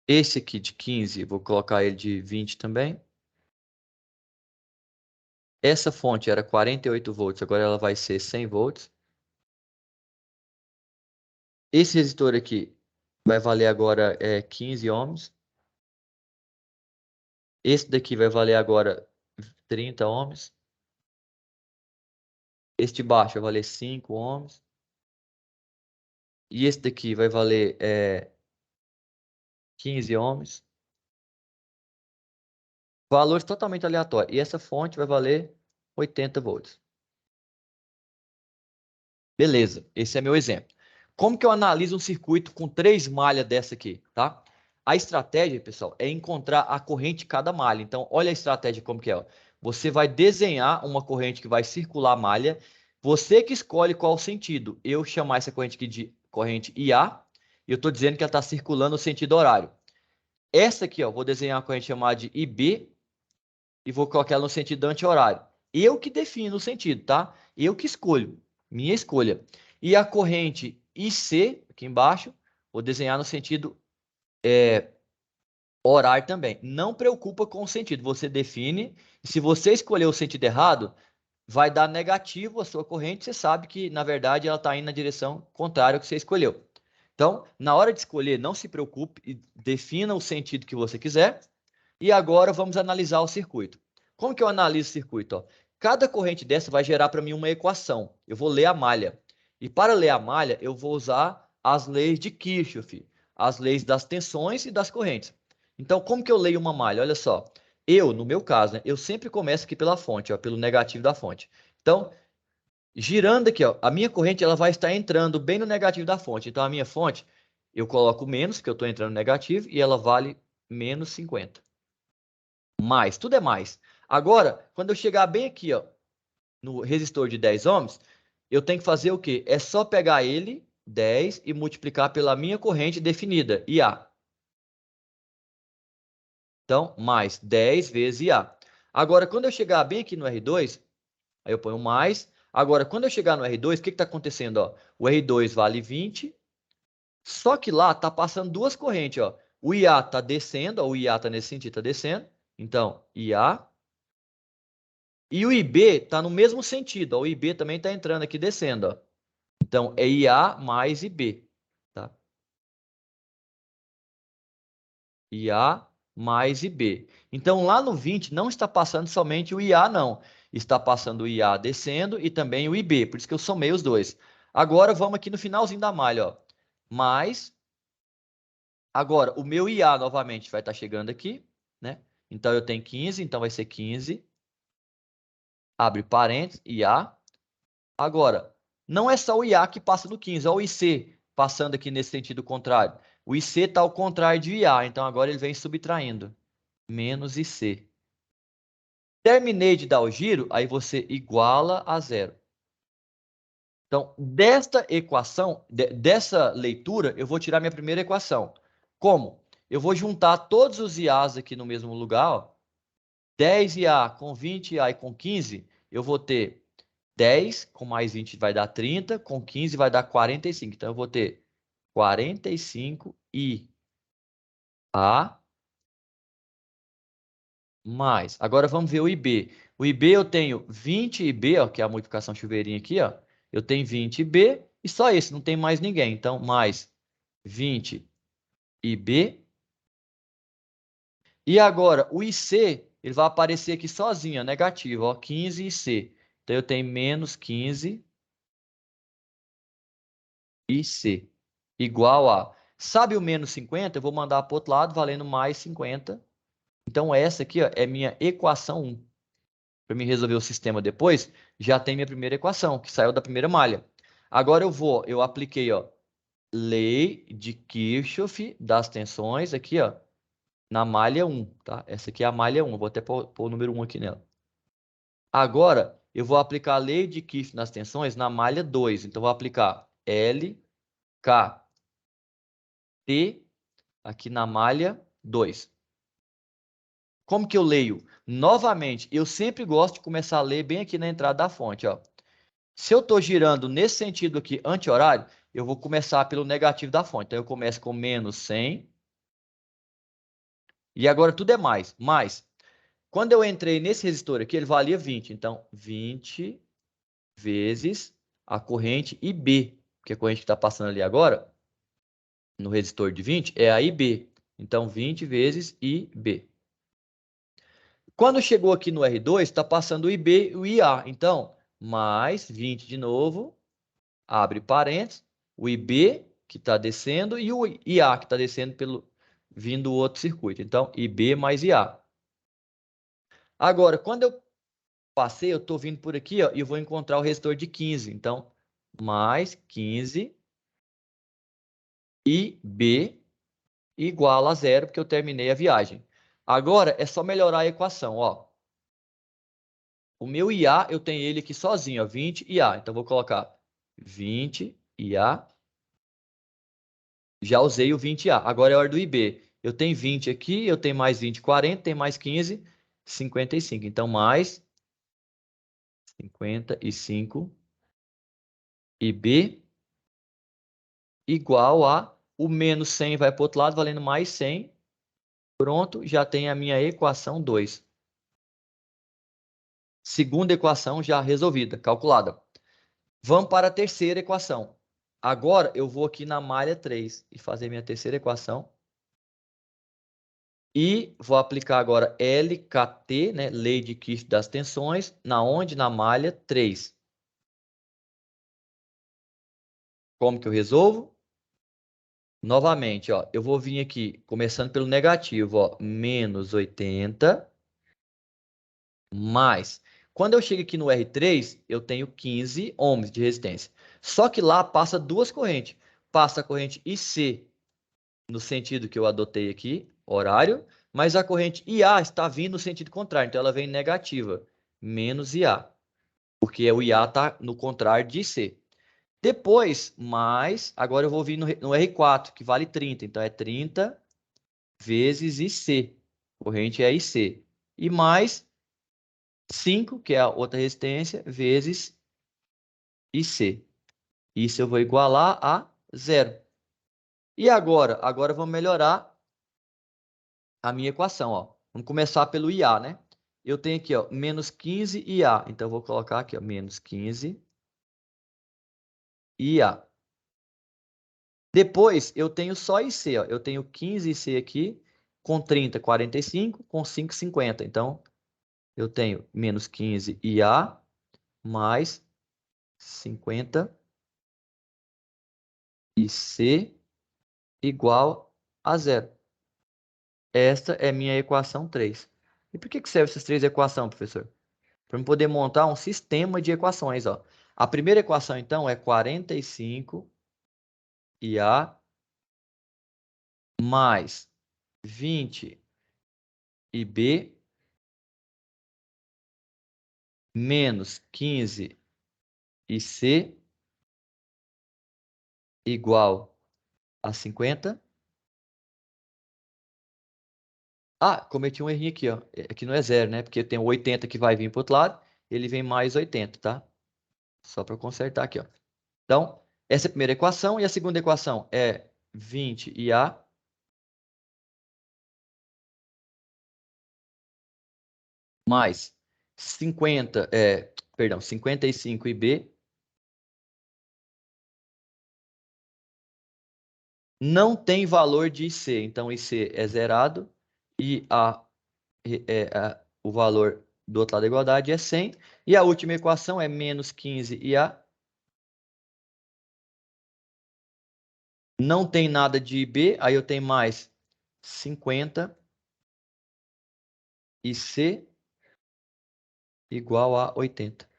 Esse aqui de 15, vou colocar ele de 20 também. Essa fonte era 48 volts, agora ela vai ser 100 volts. Esse resistor aqui vai valer agora 15 ohms. Esse daqui vai valer agora 30 ohms. Este de baixo vai valer 5 ohms. E esse daqui vai valer 15 ohms. Valores totalmente aleatórios. E essa fonte vai valer 80 volts. Beleza, esse é meu exemplo. Como que eu analiso um circuito com 3 malhas dessa aqui, tá? A estratégia, pessoal, é encontrar a corrente de cada malha. Então, olha a estratégia como que é. Ó. Você vai desenhar uma corrente que vai circular a malha. Você que escolhe qual o sentido. Eu chamar essa corrente aqui de corrente IA. E eu estou dizendo que ela está circulando no sentido horário. Essa aqui, ó, vou desenhar uma corrente chamada de IB. E vou colocar ela no sentido anti-horário. Eu que defino o sentido, tá? Eu que escolho. Minha escolha. E a corrente IC, aqui embaixo, vou desenhar no sentido horário também. Não preocupa com o sentido. Você define. E se você escolher o sentido errado, vai dar negativo a sua corrente. Você sabe que, na verdade, ela está indo na direção contrária ao que você escolheu. Então, na hora de escolher, não se preocupe e defina o sentido que você quiser. E agora vamos analisar o circuito. Como que eu analiso o circuito? Ó? Cada corrente dessa vai gerar para mim uma equação. Eu vou ler a malha. E para ler a malha, eu vou usar as leis de Kirchhoff, as leis das tensões e das correntes. Então, como que eu leio uma malha? Olha só. No meu caso, né, eu sempre começo aqui pela fonte, ó, pelo negativo da fonte. Então, girando aqui, ó, a minha corrente ela vai estar entrando bem no negativo da fonte. Então, a minha fonte, eu coloco menos, porque eu estou entrando no negativo, e ela vale menos 50. Mais, tudo é mais. Agora, quando eu chegar bem aqui, ó, no resistor de 10 ohms, eu tenho que fazer o quê? É só pegar ele, 10, e multiplicar pela minha corrente definida, IA. Então, mais 10 vezes IA. Agora, quando eu chegar bem aqui no R2, aí eu ponho mais. Agora, quando eu chegar no R2, o que está acontecendo? Ó? O R2 vale 20, só que lá está passando duas correntes. Ó. O IA está descendo, ó, o IA está nesse sentido, está descendo. Então, IA. E o IB está no mesmo sentido. Ó. O IB também está entrando aqui, descendo. Ó. Então, é IA mais IB. Tá? IA mais IB. Então, lá no 20, não está passando somente o IA, não. Está passando o IA descendo e também o IB. Por isso que eu somei os dois. Agora, vamos aqui no finalzinho da malha. Ó. Mais. Agora, o meu IA novamente vai estar chegando aqui. Né? Então, eu tenho 15. Então, vai ser 15. Abre parênteses. IA. Agora, não é só o IA que passa do 15. Olha o IC passando aqui nesse sentido contrário. O IC está ao contrário de IA. Então, agora ele vem subtraindo. Menos IC. Terminei de dar o giro, aí você iguala a zero. Então, desta equação, dessa leitura, eu vou tirar minha primeira equação. Como? Eu vou juntar todos os IAs aqui no mesmo lugar. Ó. 10 IA com 20 IA e com 15, eu vou ter 10 com mais 20 vai dar 30, com 15 vai dar 45. Então, eu vou ter 45 IA mais. Agora vamos ver o IB. O IB eu tenho 20 IB, ó, que é a multiplicação chuveirinha aqui, ó. Eu tenho 20 IB e só esse, não tem mais ninguém. Então, mais 20 IB. E agora, o IC, ele vai aparecer aqui sozinho, ó, negativo, ó, 15 IC. Então, eu tenho menos 15 IC igual a... Sabe o menos 50? Eu vou mandar para o outro lado, valendo mais 50. Então, essa aqui ó, é minha equação 1. Para me resolver o sistema depois, já tem minha primeira equação, que saiu da primeira malha. Agora eu apliquei, ó, lei de Kirchhoff das tensões aqui, ó, na malha 1, tá? Essa aqui é a malha 1, eu vou até pôr o número 1 aqui nela. Agora, eu vou aplicar a lei de Kirchhoff das tensões na malha 2. Então, eu vou aplicar L, K, T aqui na malha 2. Como que eu leio? Novamente, eu sempre gosto de começar a ler bem aqui na entrada da fonte, ó. Se eu estou girando nesse sentido aqui, anti-horário, eu vou começar pelo negativo da fonte. Então, eu começo com menos 100. E agora tudo é mais. Mais. Quando eu entrei nesse resistor aqui, ele valia 20. Então, 20 vezes a corrente IB. Porque a corrente que está passando ali agora, no resistor de 20, é a IB. Então, 20 vezes IB. Quando chegou aqui no R2, está passando o IB e o IA. Então, mais 20 de novo, abre parênteses, o IB que está descendo e o IA que está descendo vindo do outro circuito. Então, IB mais IA. Agora, quando eu passei, eu estou vindo por aqui ó, e eu vou encontrar o resistor de 15. Então, mais 15 IB igual a zero, porque eu terminei a viagem. Agora, é só melhorar a equação. Ó. O meu IA, eu tenho ele aqui sozinho, ó, 20 IA. Então, vou colocar 20 IA. Já usei o 20A. Agora é a hora do IB. Eu tenho 20 aqui, eu tenho mais 20, 40, tem mais 15, 55. Então, mais 55 IB igual a o menos 100 vai para o outro lado, valendo mais 100. Pronto, já tem a minha equação 2. Segunda equação já resolvida, calculada. Vamos para a terceira equação. Agora, eu vou aqui na malha 3 e fazer minha terceira equação. E vou aplicar agora LKT, né, lei de Kirchhoff das tensões, na onde? Na malha 3. Como que eu resolvo? Novamente, ó, eu vou vir aqui, começando pelo negativo, ó, menos 80, mais. Quando eu chego aqui no R3, eu tenho 15 ohms de resistência. Só que lá passa duas correntes. Passa a corrente IC, no sentido que eu adotei aqui, horário, mas a corrente IA está vindo no sentido contrário, então ela vem negativa, menos IA, porque o IA está no contrário de IC. Depois, mais, agora eu vou vir no R4, que vale 30, então é 30 vezes IC, corrente é IC. E mais 5, que é a outra resistência, vezes IC. Isso eu vou igualar a 0. E agora? Agora vamos melhorar a minha equação, ó. Vamos começar pelo IA, né? Eu tenho aqui, ó, menos 15 IA. Então, eu vou colocar aqui, ó, menos 15 IA. Depois, eu tenho só IC, ó. Eu tenho 15 IC aqui, com 30, 45, com 5, 50. Então, eu tenho menos 15 IA mais 50 IC igual a 0. Esta é minha equação 3. E por que serve essas três equações, professor? Para eu poder montar um sistema de equações, ó. A primeira equação, então, é 45 IA mais 20 IB menos 15 IC igual a 50. Ah, cometi um errinho aqui, ó. Aqui não é 0, né? Porque tem o 80 que vai vir para o outro lado. Ele vem mais 80, tá? Só para consertar aqui, ó. Então, essa é a primeira equação. E a segunda equação é 20 IA mais 55 IB. Não tem valor de IC. Então, IC é zerado. E o valor do outro lado da igualdade é 100. E a última equação é menos 15 IA. Não tem nada de IB. Aí eu tenho mais 50 IC igual a 80.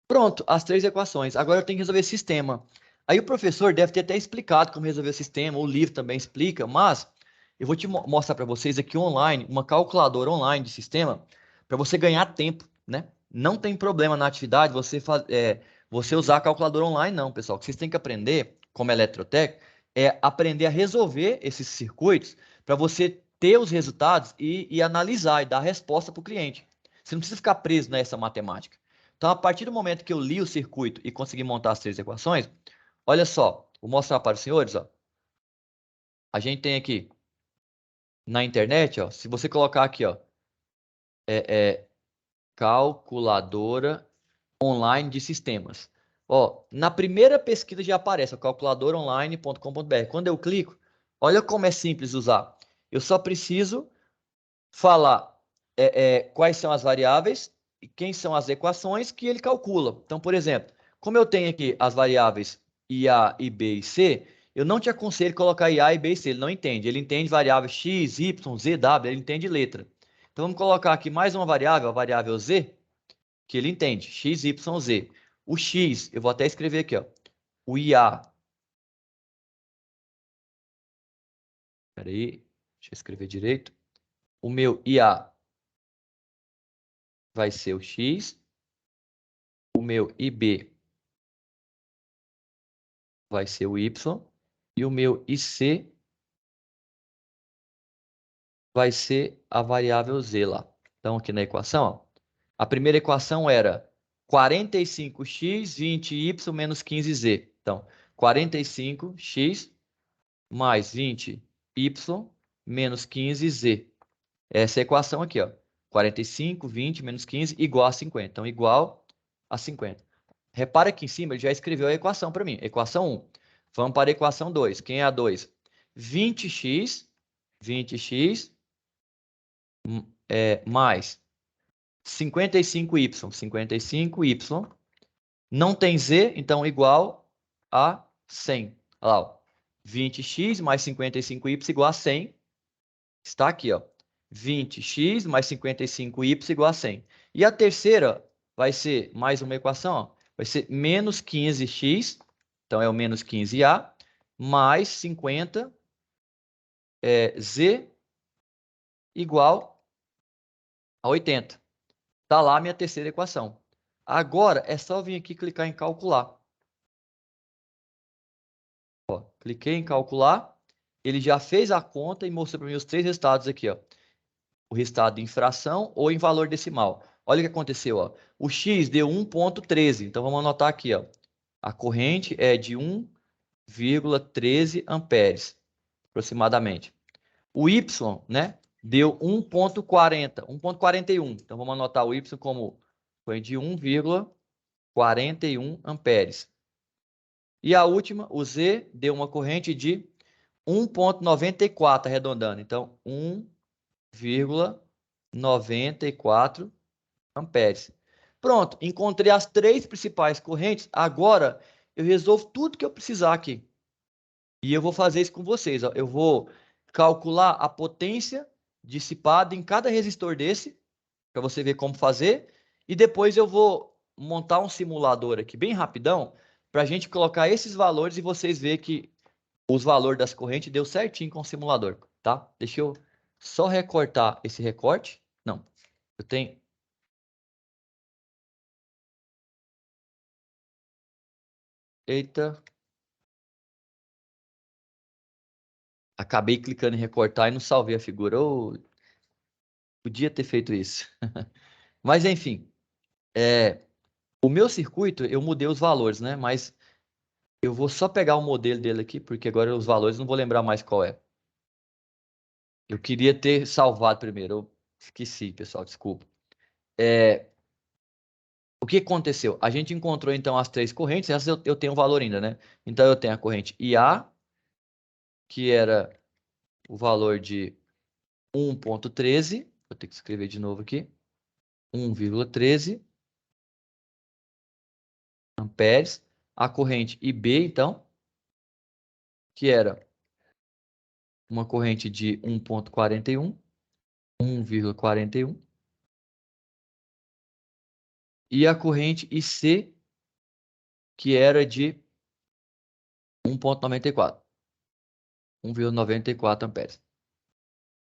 Pronto, as três equações. Agora eu tenho que resolver sistema. Aí o professor deve ter até explicado como resolver o sistema, o livro também explica, mas eu vou te mostrar para vocês aqui online, uma calculadora online de sistema, para você ganhar tempo, né? Não tem problema na atividade você usar a calculadora online, não, pessoal. O que vocês têm que aprender, como eletrotécnico, é aprender a resolver esses circuitos para você ter os resultados e analisar e dar a resposta para o cliente. Você não precisa ficar preso nessa matemática. Então, a partir do momento que eu li o circuito e consegui montar as três equações, olha só, vou mostrar para os senhores, ó. A gente tem aqui na internet, ó, se você colocar aqui, ó, calculadora online de sistemas. Ó, na primeira pesquisa já aparece, calculadoraonline.com.br. Quando eu clico, olha como é simples usar. Eu só preciso falar quais são as variáveis e quem são as equações que ele calcula. Então, por exemplo, como eu tenho aqui as variáveis IA, IB e C, eu não te aconselho a colocar IA, IB e C, ele não entende. Ele entende variáveis X, Y, Z, W, ele entende letra. Então, vamos colocar aqui mais uma variável, a variável Z, que ele entende, X, Y, Z. O X, eu vou até escrever aqui, ó, o IA. Espera aí, deixa eu escrever direito. O meu IA vai ser o X. O meu IB vai ser o Y. E o meu IC vai ser a variável Z lá. Então, aqui na equação, ó, a primeira equação era 45x, 20y menos 15z. Então, 45x mais 20y menos 15z. Essa é a equação aqui, ó. 45, 20 menos 15 igual a 50. Então, igual a 50. Repara aqui em cima, ele já escreveu a equação para mim. Equação 1. Vamos para a equação 2. Quem é a 2? 20x mais 55y. 55y. Não tem z, então igual a 100. Olha lá, ó. 20x mais 55y igual a 100. Está aqui, ó. 20x mais 55y igual a 100. E a terceira vai ser mais uma equação, ó. Vai ser menos 15x, então é o menos 15a, mais 50 z igual a 80. Está lá a minha terceira equação. Agora é só vir aqui e clicar em calcular. Ó, cliquei em calcular, ele já fez a conta e mostrou para mim os três resultados aqui, ó. o resultado em fração ou em valor decimal. Olha o que aconteceu, ó. O X deu 1,13. Então, vamos anotar aqui, ó. A corrente é de 1,13 amperes, aproximadamente. O Y, né, deu 1,40, 1,41. Então, vamos anotar o Y como foi de 1,41 amperes. E a última, o Z, deu uma corrente de 1,94, arredondando. Então, 1,94 amperes. Pronto, encontrei as três principais correntes. Agora, eu resolvo tudo que eu precisar aqui. E eu vou fazer isso com vocês. Ó. Eu vou calcular a potência dissipada em cada resistor desse, para você ver como fazer. E depois eu vou montar um simulador aqui bem rapidão, para a gente colocar esses valores e vocês verem que os valores das correntes deu certinho com o simulador, tá? Deixa eu só recortar esse recorte. Não, eu tenho... Eita. Acabei clicando em recortar e não salvei a figura. Oh, podia ter feito isso. Mas, enfim. O meu circuito, eu mudei os valores, né? Mas eu vou só pegar o modelo dele aqui, porque agora os valores não vou lembrar mais qual é. Eu queria ter salvado primeiro. Eu esqueci, pessoal, desculpa. O que aconteceu? A gente encontrou, então, as três correntes. Essas eu tenho o valor ainda, né? Então, eu tenho a corrente IA, que era o valor de 1,13. Vou ter que escrever de novo aqui. 1,13 amperes. A corrente IB, então, que era uma corrente de 1,41. 1,41. E a corrente IC, que era de 1,94. 1,94 amperes.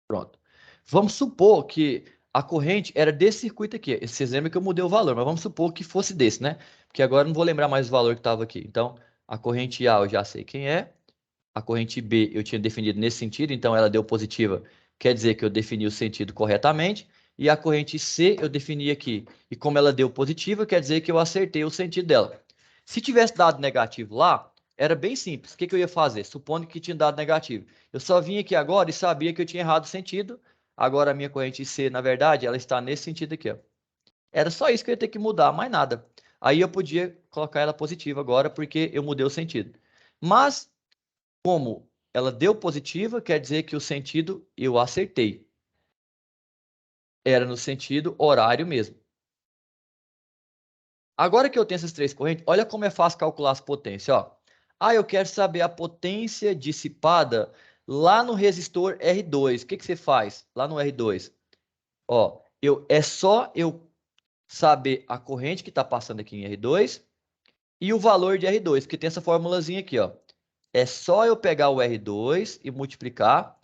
Pronto. Vamos supor que a corrente era desse circuito aqui. Vocês lembram que eu mudei o valor, mas vamos supor que fosse desse, né? Porque agora eu não vou lembrar mais o valor que estava aqui. Então, a corrente A eu já sei quem é. A corrente B eu tinha definido nesse sentido, então ela deu positiva. Quer dizer que eu defini o sentido corretamente. E a corrente C eu defini aqui. E como ela deu positiva, quer dizer que eu acertei o sentido dela. Se tivesse dado negativo lá, era bem simples. O que eu ia fazer? Supondo que tinha dado negativo. Eu só vim aqui agora e sabia que eu tinha errado o sentido. Agora a minha corrente C, na verdade, ela está nesse sentido aqui. Ó. Era só isso que eu ia ter que mudar, mais nada. Aí eu podia colocar ela positiva agora, porque eu mudei o sentido. Mas, como ela deu positiva, quer dizer que o sentido eu acertei. Era no sentido horário mesmo. Agora que eu tenho essas três correntes, olha como é fácil calcular as potências. Ó. Ah, eu quero saber a potência dissipada lá no resistor R2. O que você faz lá no R2? Ó, é só eu saber a corrente que está passando aqui em R2 e o valor de R2, porque tem essa formulazinha aqui. Ó. É só eu pegar o R2 e multiplicar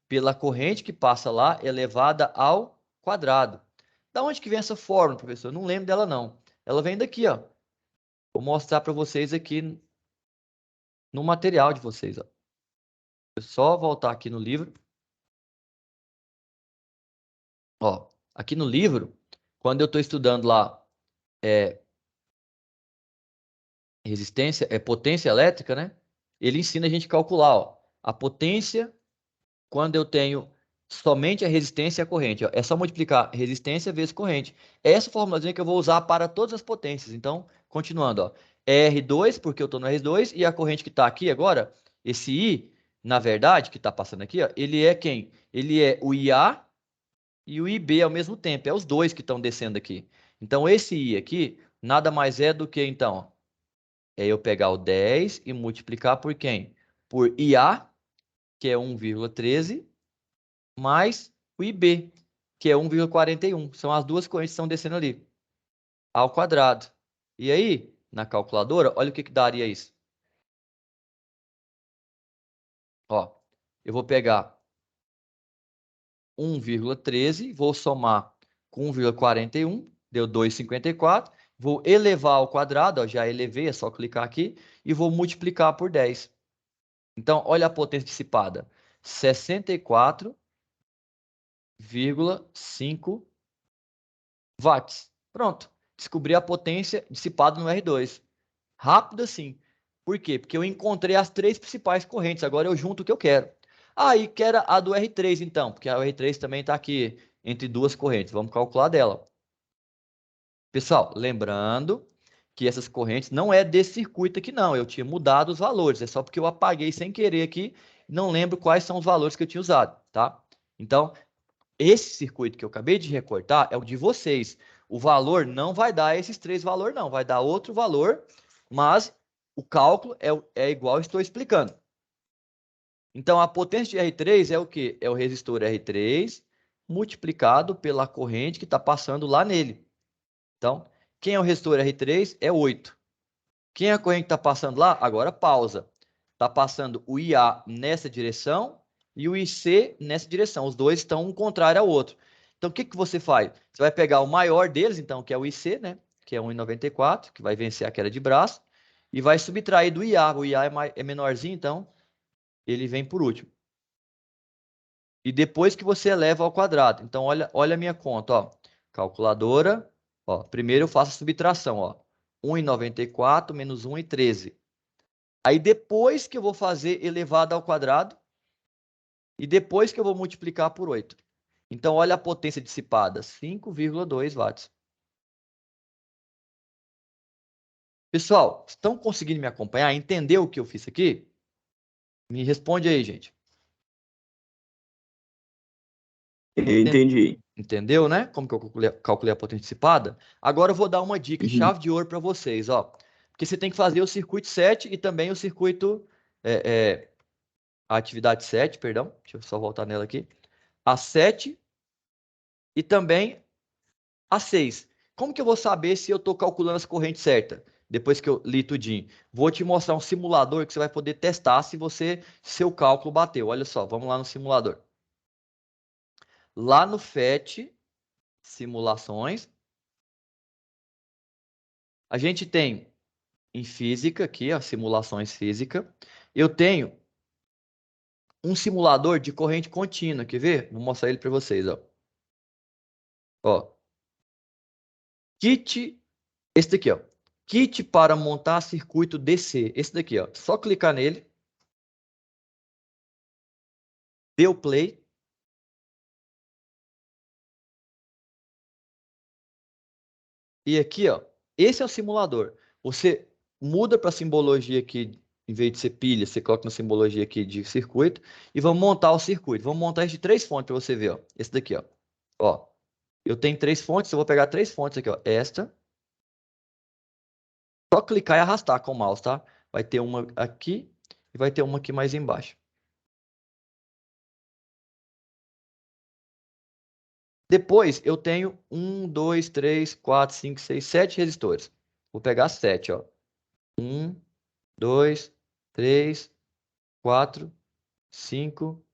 pela corrente que passa lá elevada ao quadrado. Da onde que vem essa fórmula, professor? Eu não lembro dela, não. Ela vem daqui, ó. Vou mostrar para vocês aqui no material de vocês. Ó. É só voltar aqui no livro. Ó, aqui no livro, quando eu estou estudando lá resistência, potência elétrica, né? Ele ensina a gente a calcular ó, a potência quando eu tenho somente a resistência e a corrente. Ó. É só multiplicar resistência vezes corrente. É essa formulazinha que eu vou usar para todas as potências. Então, continuando, ó. R2, porque eu estou no R2, e a corrente que está aqui agora, esse I, na verdade, que está passando aqui, ó, ele é quem? Ele é o IA e o IB ao mesmo tempo. É os dois que estão descendo aqui. Então, esse I aqui, nada mais é do que, então, ó, é eu pegar o 10 e multiplicar por quem? Por IA, que é 1,13, mais o IB, que é 1,41. São as duas correntes que estão descendo ali, ao quadrado. E aí, na calculadora, olha o que daria isso. Ó, eu vou pegar 1,13, vou somar com 1,41, deu 2,54. Vou elevar ao quadrado, ó, já elevei, é só clicar aqui, e vou multiplicar por 10. Então, olha a potência dissipada. 64 1,5 watts. Pronto. Descobri a potência dissipada no R2. Rápido assim. Por quê? Porque eu encontrei as 3 principais correntes. Agora eu junto o que eu quero. Aí que era a do R3, então. Porque a R3 também está aqui entre 2 correntes. Vamos calcular dela. Pessoal, lembrando que essas correntes não é desse circuito aqui, não. Eu tinha mudado os valores. É só porque eu apaguei sem querer aqui. Não lembro quais são os valores que eu tinha usado, tá? Então, esse circuito que eu acabei de recortar é o de vocês. O valor não vai dar esses 3 valores, não. Vai dar outro valor, mas o cálculo é igual eu estou explicando. Então, a potência de R3 é o quê? É o resistor R3 multiplicado pela corrente que está passando lá nele. Então, quem é o resistor R3? É 8. Quem é a corrente que está passando lá? Agora pausa. Está passando o IA nessa direção e o IC nessa direção. Os dois estão um contrário ao outro. Então, o que, que você faz? Você vai pegar o maior deles, então, que é o IC, né? Que é 1,94, que vai vencer a queda de braço, e vai subtrair do IA. O IA é menorzinho, então ele vem por último. E depois que você eleva ao quadrado. Então, olha a minha conta, ó. Calculadora, ó. Primeiro eu faço a subtração, ó. 1,94 menos 1,13. Aí depois que eu vou fazer elevado ao quadrado, e depois que eu vou multiplicar por 8. Então, olha a potência dissipada, 5,2 watts. Pessoal, estão conseguindo me acompanhar? Entendeu o que eu fiz aqui? Me responde aí, gente. Eu entendi. Entendeu, né? Como que eu calculei a potência dissipada? Agora eu vou dar uma dica, Uhum. chave de ouro para vocês, ó. Porque você tem que fazer o circuito 7 e também o circuito... a atividade 7, perdão. Deixa eu só voltar nela aqui. A 7 e também a 6. Como que eu vou saber se eu estou calculando as correntes certas? Depois que eu li tudinho. Vou te mostrar um simulador que você vai poder testar se seu cálculo bateu. Olha só, vamos lá no simulador. Lá no FET, simulações, a gente tem em física aqui, ó, simulações física. Eu tenho um simulador de corrente contínua, quer ver? Vou mostrar ele para vocês, ó. Ó. Kit, esse daqui, ó. Kit para montar circuito DC. Esse daqui, ó. Só clicar nele. Deu play. E aqui, ó. Esse é o simulador. Você muda para a simbologia aqui, em vez de ser pilha, você coloca na simbologia aqui de circuito. E vamos montar o circuito. Vamos montar de 3 fontes para você ver, ó. Esse daqui, ó. Ó. Eu tenho 3 fontes, eu vou pegar 3 fontes aqui, ó. Esta. Só clicar e arrastar com o mouse, tá? Vai ter uma aqui e vai ter uma aqui mais embaixo. Depois eu tenho 1, 2, 3, 4, 5, 6, 7 resistores. Vou pegar 7, ó. 1, 2, 3, 4, 5,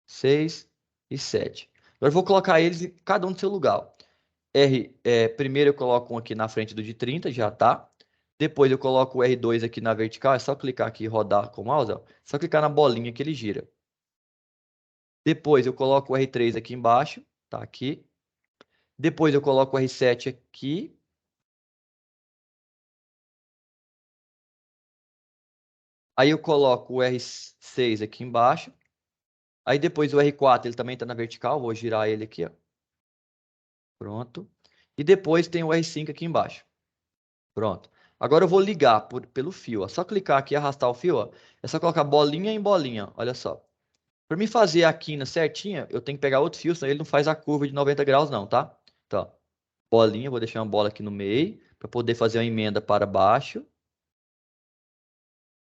6 e 7. Agora eu vou colocar eles cada um no seu lugar. Primeiro eu coloco um aqui na frente do de 30, já tá. Depois eu coloco o R2 aqui na vertical, é só clicar aqui e rodar com o mouse, ó. É só clicar na bolinha que ele gira. Depois eu coloco o R3 aqui embaixo, tá aqui. Depois eu coloco o R7 aqui. Aí eu coloco o R6 aqui embaixo. Aí depois o R4, ele também está na vertical, vou girar ele aqui, ó. Pronto. E depois tem o R5 aqui embaixo. Pronto. Agora eu vou ligar pelo fio, ó. Só clicar aqui e arrastar o fio, ó. É só colocar bolinha em bolinha, ó. Olha só. Para mim fazer a quina certinha, eu tenho que pegar outro fio, senão ele não faz a curva de 90 graus não, tá? Então, bolinha, vou deixar uma bola aqui no meio, para poder fazer uma emenda para baixo.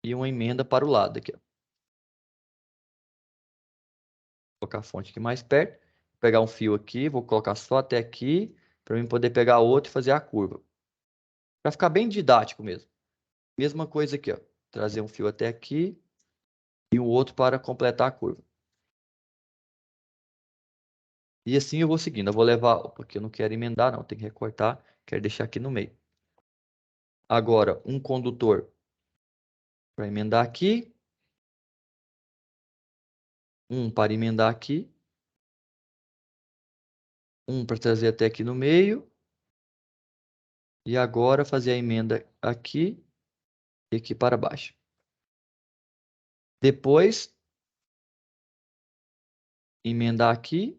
E uma emenda para o lado aqui, ó. Vou colocar a fonte aqui mais perto. Vou pegar um fio aqui, vou colocar só até aqui, para mim poder pegar outro e fazer a curva. Para ficar bem didático mesmo. Mesma coisa aqui, ó. Trazer um fio até aqui e um outro para completar a curva. E assim eu vou seguindo. Eu vou levar, porque eu não quero emendar, não. Tem que recortar. Quero deixar aqui no meio. Agora, um condutor para emendar aqui. Um para emendar aqui. 1 para trazer até aqui no meio. E agora fazer a emenda aqui e aqui para baixo. Depois, emendar aqui.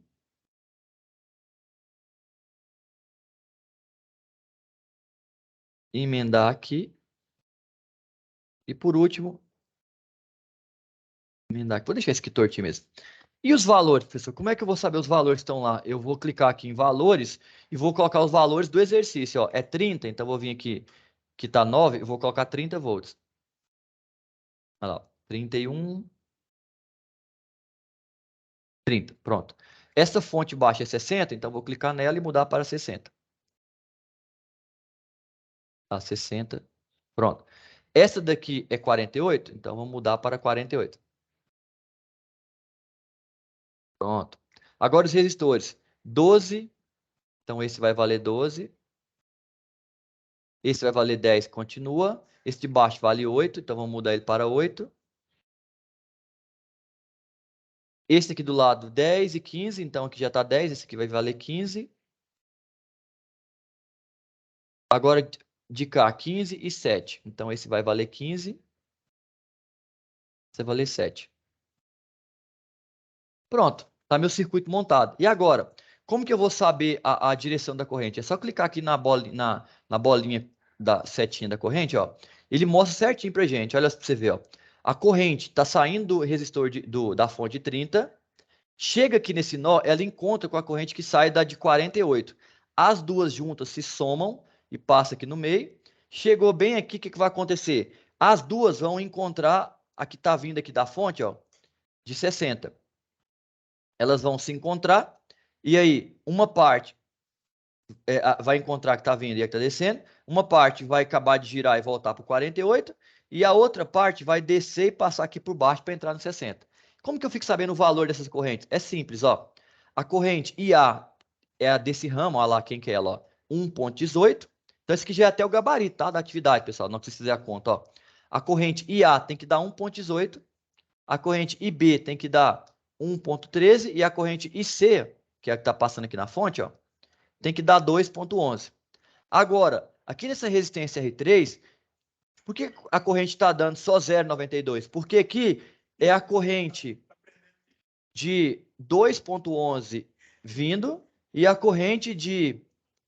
Emendar aqui. E por último, emendar aqui. Vou deixar esse aqui tortinho mesmo. E os valores, professor? Como é que eu vou saber os valores que estão lá? Eu vou clicar aqui em valores e vou colocar os valores do exercício. Ó. É 30, então eu vou vir aqui, que está 9, eu vou colocar 30 volts. Olha lá, 31, 30, pronto. Essa fonte baixa é 60, então eu vou clicar nela e mudar para 60. Tá, 60, pronto. Essa daqui é 48, então vamos mudar para 48. Pronto. Agora os resistores. 12, então esse vai valer 12. Esse vai valer 10, continua. Esse de baixo vale 8, então vamos mudar ele para 8. Esse aqui do lado, 10 e 15, então aqui já está 10, esse aqui vai valer 15. Agora de cá, 15 e 7. Então esse vai valer 15. Esse vai valer 7. Pronto, está meu circuito montado. E agora, como que eu vou saber a direção da corrente? É só clicar aqui na bolinha da setinha da corrente, ó. Ele mostra certinho pra gente, olha para você ver, ó. A corrente está saindo do resistor da fonte de 30, chega aqui nesse nó, ela encontra com a corrente que sai da de 48. As duas juntas se somam e passa aqui no meio. Chegou bem aqui, o que vai acontecer? As duas vão encontrar a que está vindo aqui da fonte, ó, de 60. Elas vão se encontrar, e aí uma parte vai encontrar que está vindo e a que está descendo, uma parte vai acabar de girar e voltar para o 48, e a outra parte vai descer e passar aqui por baixo para entrar no 60. Como que eu fico sabendo o valor dessas correntes? É simples, ó. A corrente IA é a desse ramo, olha lá quem que é ela, ó, 1.18. Então esse aqui já é até o gabarito, tá, da atividade, pessoal, não precisa fazer a conta, ó. A corrente IA tem que dar 1.18, a corrente IB tem que dar 1.13 e a corrente IC, que é a que está passando aqui na fonte, ó, tem que dar 2.11. Agora, aqui nessa resistência R3, por que a corrente está dando só 0,92? Porque aqui é a corrente de 2.11 vindo e a corrente de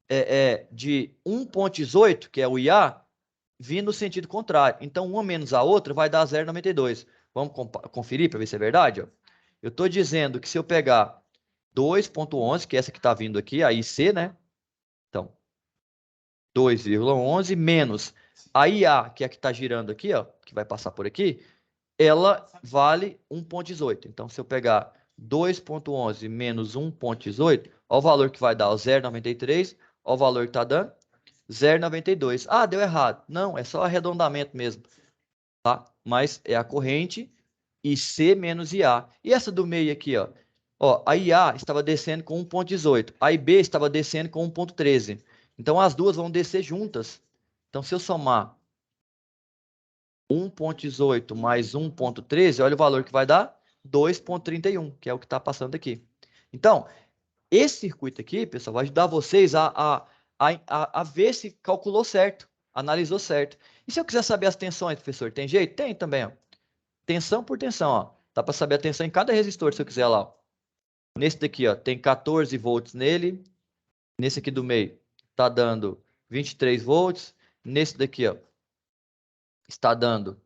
1.18, que é o IA, vindo no sentido contrário. Então, uma menos a outra vai dar 0,92. Vamos conferir para ver se é verdade? Ó. Eu estou dizendo que se eu pegar 2.11, que é essa que está vindo aqui, a IC, né? Então, 2,11 menos a IA, que é a que está girando aqui, ó, que vai passar por aqui, ela vale 1.18. Então, se eu pegar 2.11 menos 1.18, olha o valor que vai dar, 0,93, olha o valor que está dando, 0,92. Ah, deu errado. Não, é só arredondamento mesmo, tá? Mas é a corrente IC menos IA. E essa do meio aqui, ó, a IA estava descendo com 1.18, a IB estava descendo com 1.13. Então, as duas vão descer juntas. Então, se eu somar 1.18 mais 1.13, olha o valor que vai dar, 2.31, que é o que está passando aqui. Então, esse circuito aqui, pessoal, vai ajudar vocês a ver se calculou certo, analisou certo. E se eu quiser saber as tensões, professor, tem jeito? Tem também, ó. Tensão por tensão, ó. Dá para saber a tensão em cada resistor, se eu quiser lá, ó. Nesse daqui, ó, tem 14 volts nele. Nesse aqui do meio, está dando 23 volts. Nesse daqui, ó, está dando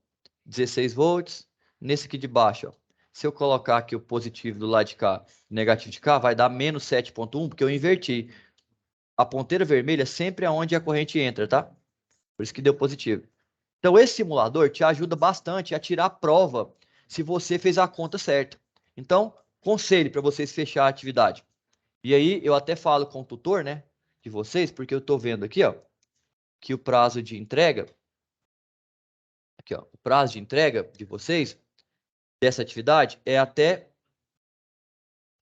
16 volts. Nesse aqui de baixo, ó, se eu colocar aqui o positivo do lado de cá, o negativo de cá, vai dar menos 7.1, porque eu inverti. A ponteira vermelha sempre é onde a corrente entra, tá? Por isso que deu positivo. Então, esse simulador te ajuda bastante a tirar a prova se você fez a conta certa. Então, conselho para vocês fechar a atividade. E aí, eu até falo com o tutor, né, de vocês, porque eu estou vendo aqui, ó, que o prazo de entrega, aqui, ó, o prazo de entrega de vocês, dessa atividade, é até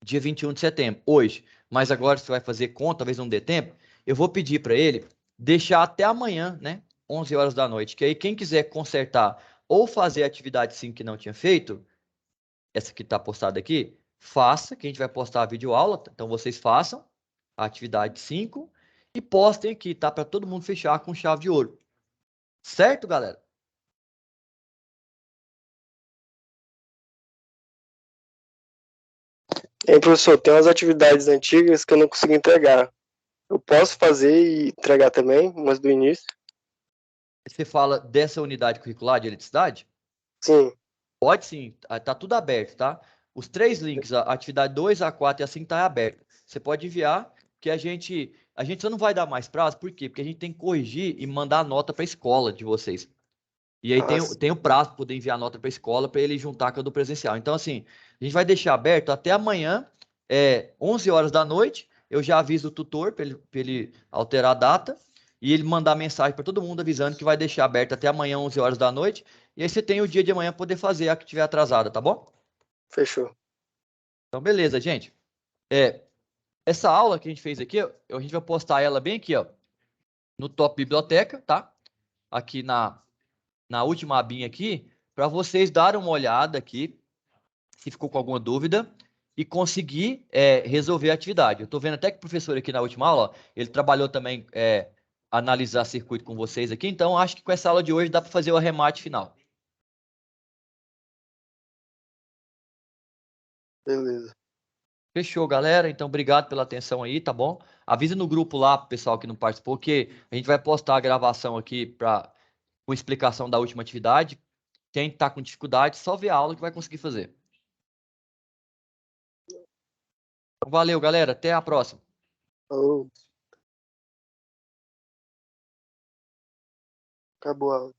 dia 21 de setembro, hoje. Mas agora, se você vai fazer conta, talvez não dê tempo, eu vou pedir para ele deixar até amanhã, né, 11 horas da noite, que aí quem quiser consertar ou fazer a atividade sim que não tinha feito, essa que está postada aqui, faça, que a gente vai postar a videoaula, então vocês façam, a atividade 5 e postem aqui, tá? Para todo mundo fechar com chave de ouro. Certo, galera? E aí, professor, tem umas atividades antigas que eu não consigo entregar. Eu posso fazer e entregar também, umas do início? Você fala dessa unidade curricular de eletricidade? Sim. Pode sim, tá tudo aberto, tá? Os 3 links, a atividade 2, a 4 e a 5 tá aberto. Você pode enviar, que a gente só não vai dar mais prazo, por quê? Porque a gente tem que corrigir e mandar a nota para a escola de vocês. E aí tem o prazo para poder enviar a nota para a escola para ele juntar com a do presencial. Então, assim, a gente vai deixar aberto até amanhã, 11 horas da noite. Eu já aviso o tutor para ele alterar a data e ele mandar mensagem para todo mundo avisando que vai deixar aberto até amanhã, 11 horas da noite. E aí você tem o dia de amanhã para poder fazer a que tiver atrasada, tá bom? Fechou. Então, beleza, gente. Essa aula que a gente fez aqui, a gente vai postar ela bem aqui, ó, no Top Biblioteca, tá? Aqui na última abinha aqui, para vocês darem uma olhada aqui, se ficou com alguma dúvida, e conseguir resolver a atividade. Eu estou vendo até que o professor aqui na última aula, ó, ele trabalhou também analisar circuito com vocês aqui, então acho que com essa aula de hoje dá para fazer o arremate final. Beleza. Fechou, galera. Então, obrigado pela atenção aí, tá bom? Avisa no grupo lá, pro pessoal que não participou, que a gente vai postar a gravação aqui com explicação da última atividade. Quem tá com dificuldade, só vê a aula que vai conseguir fazer. Então, valeu, galera. Até a próxima. Falou. Acabou a aula.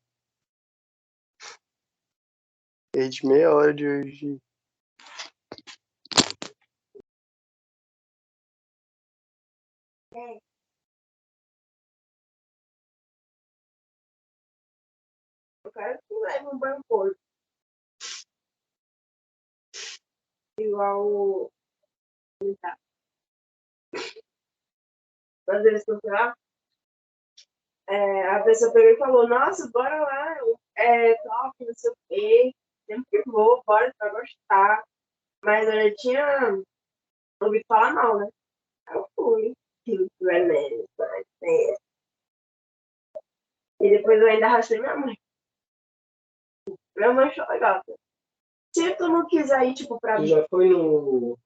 Perdi meia hora de hoje. Eu quero que leve um banho porco. Igual tá. Às vezes que eu fui lá, a pessoa pegou e falou, nossa, bora lá, top, não sei o quê. Sempre vou, bora, vai gostar. Mas eu já tinha ouvido falar mal, né? Aí eu fui. Veneno, e depois eu ainda arrastei minha mãe. Minha mãe achou legal. Se tu não quiser ir, tipo, pra... Tu já foi no...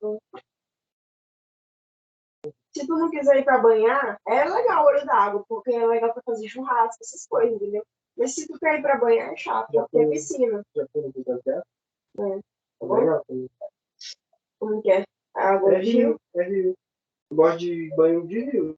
Se tu não quiser ir pra banhar, é legal o olho d'água, porque é legal pra fazer churrasco, essas coisas, entendeu? Mas se tu quer ir pra banhar, é chato, porque é piscina. Já foi no Butantã? É. Tá legal. Como que é? A água É rio. Eu gosto de banho de rio.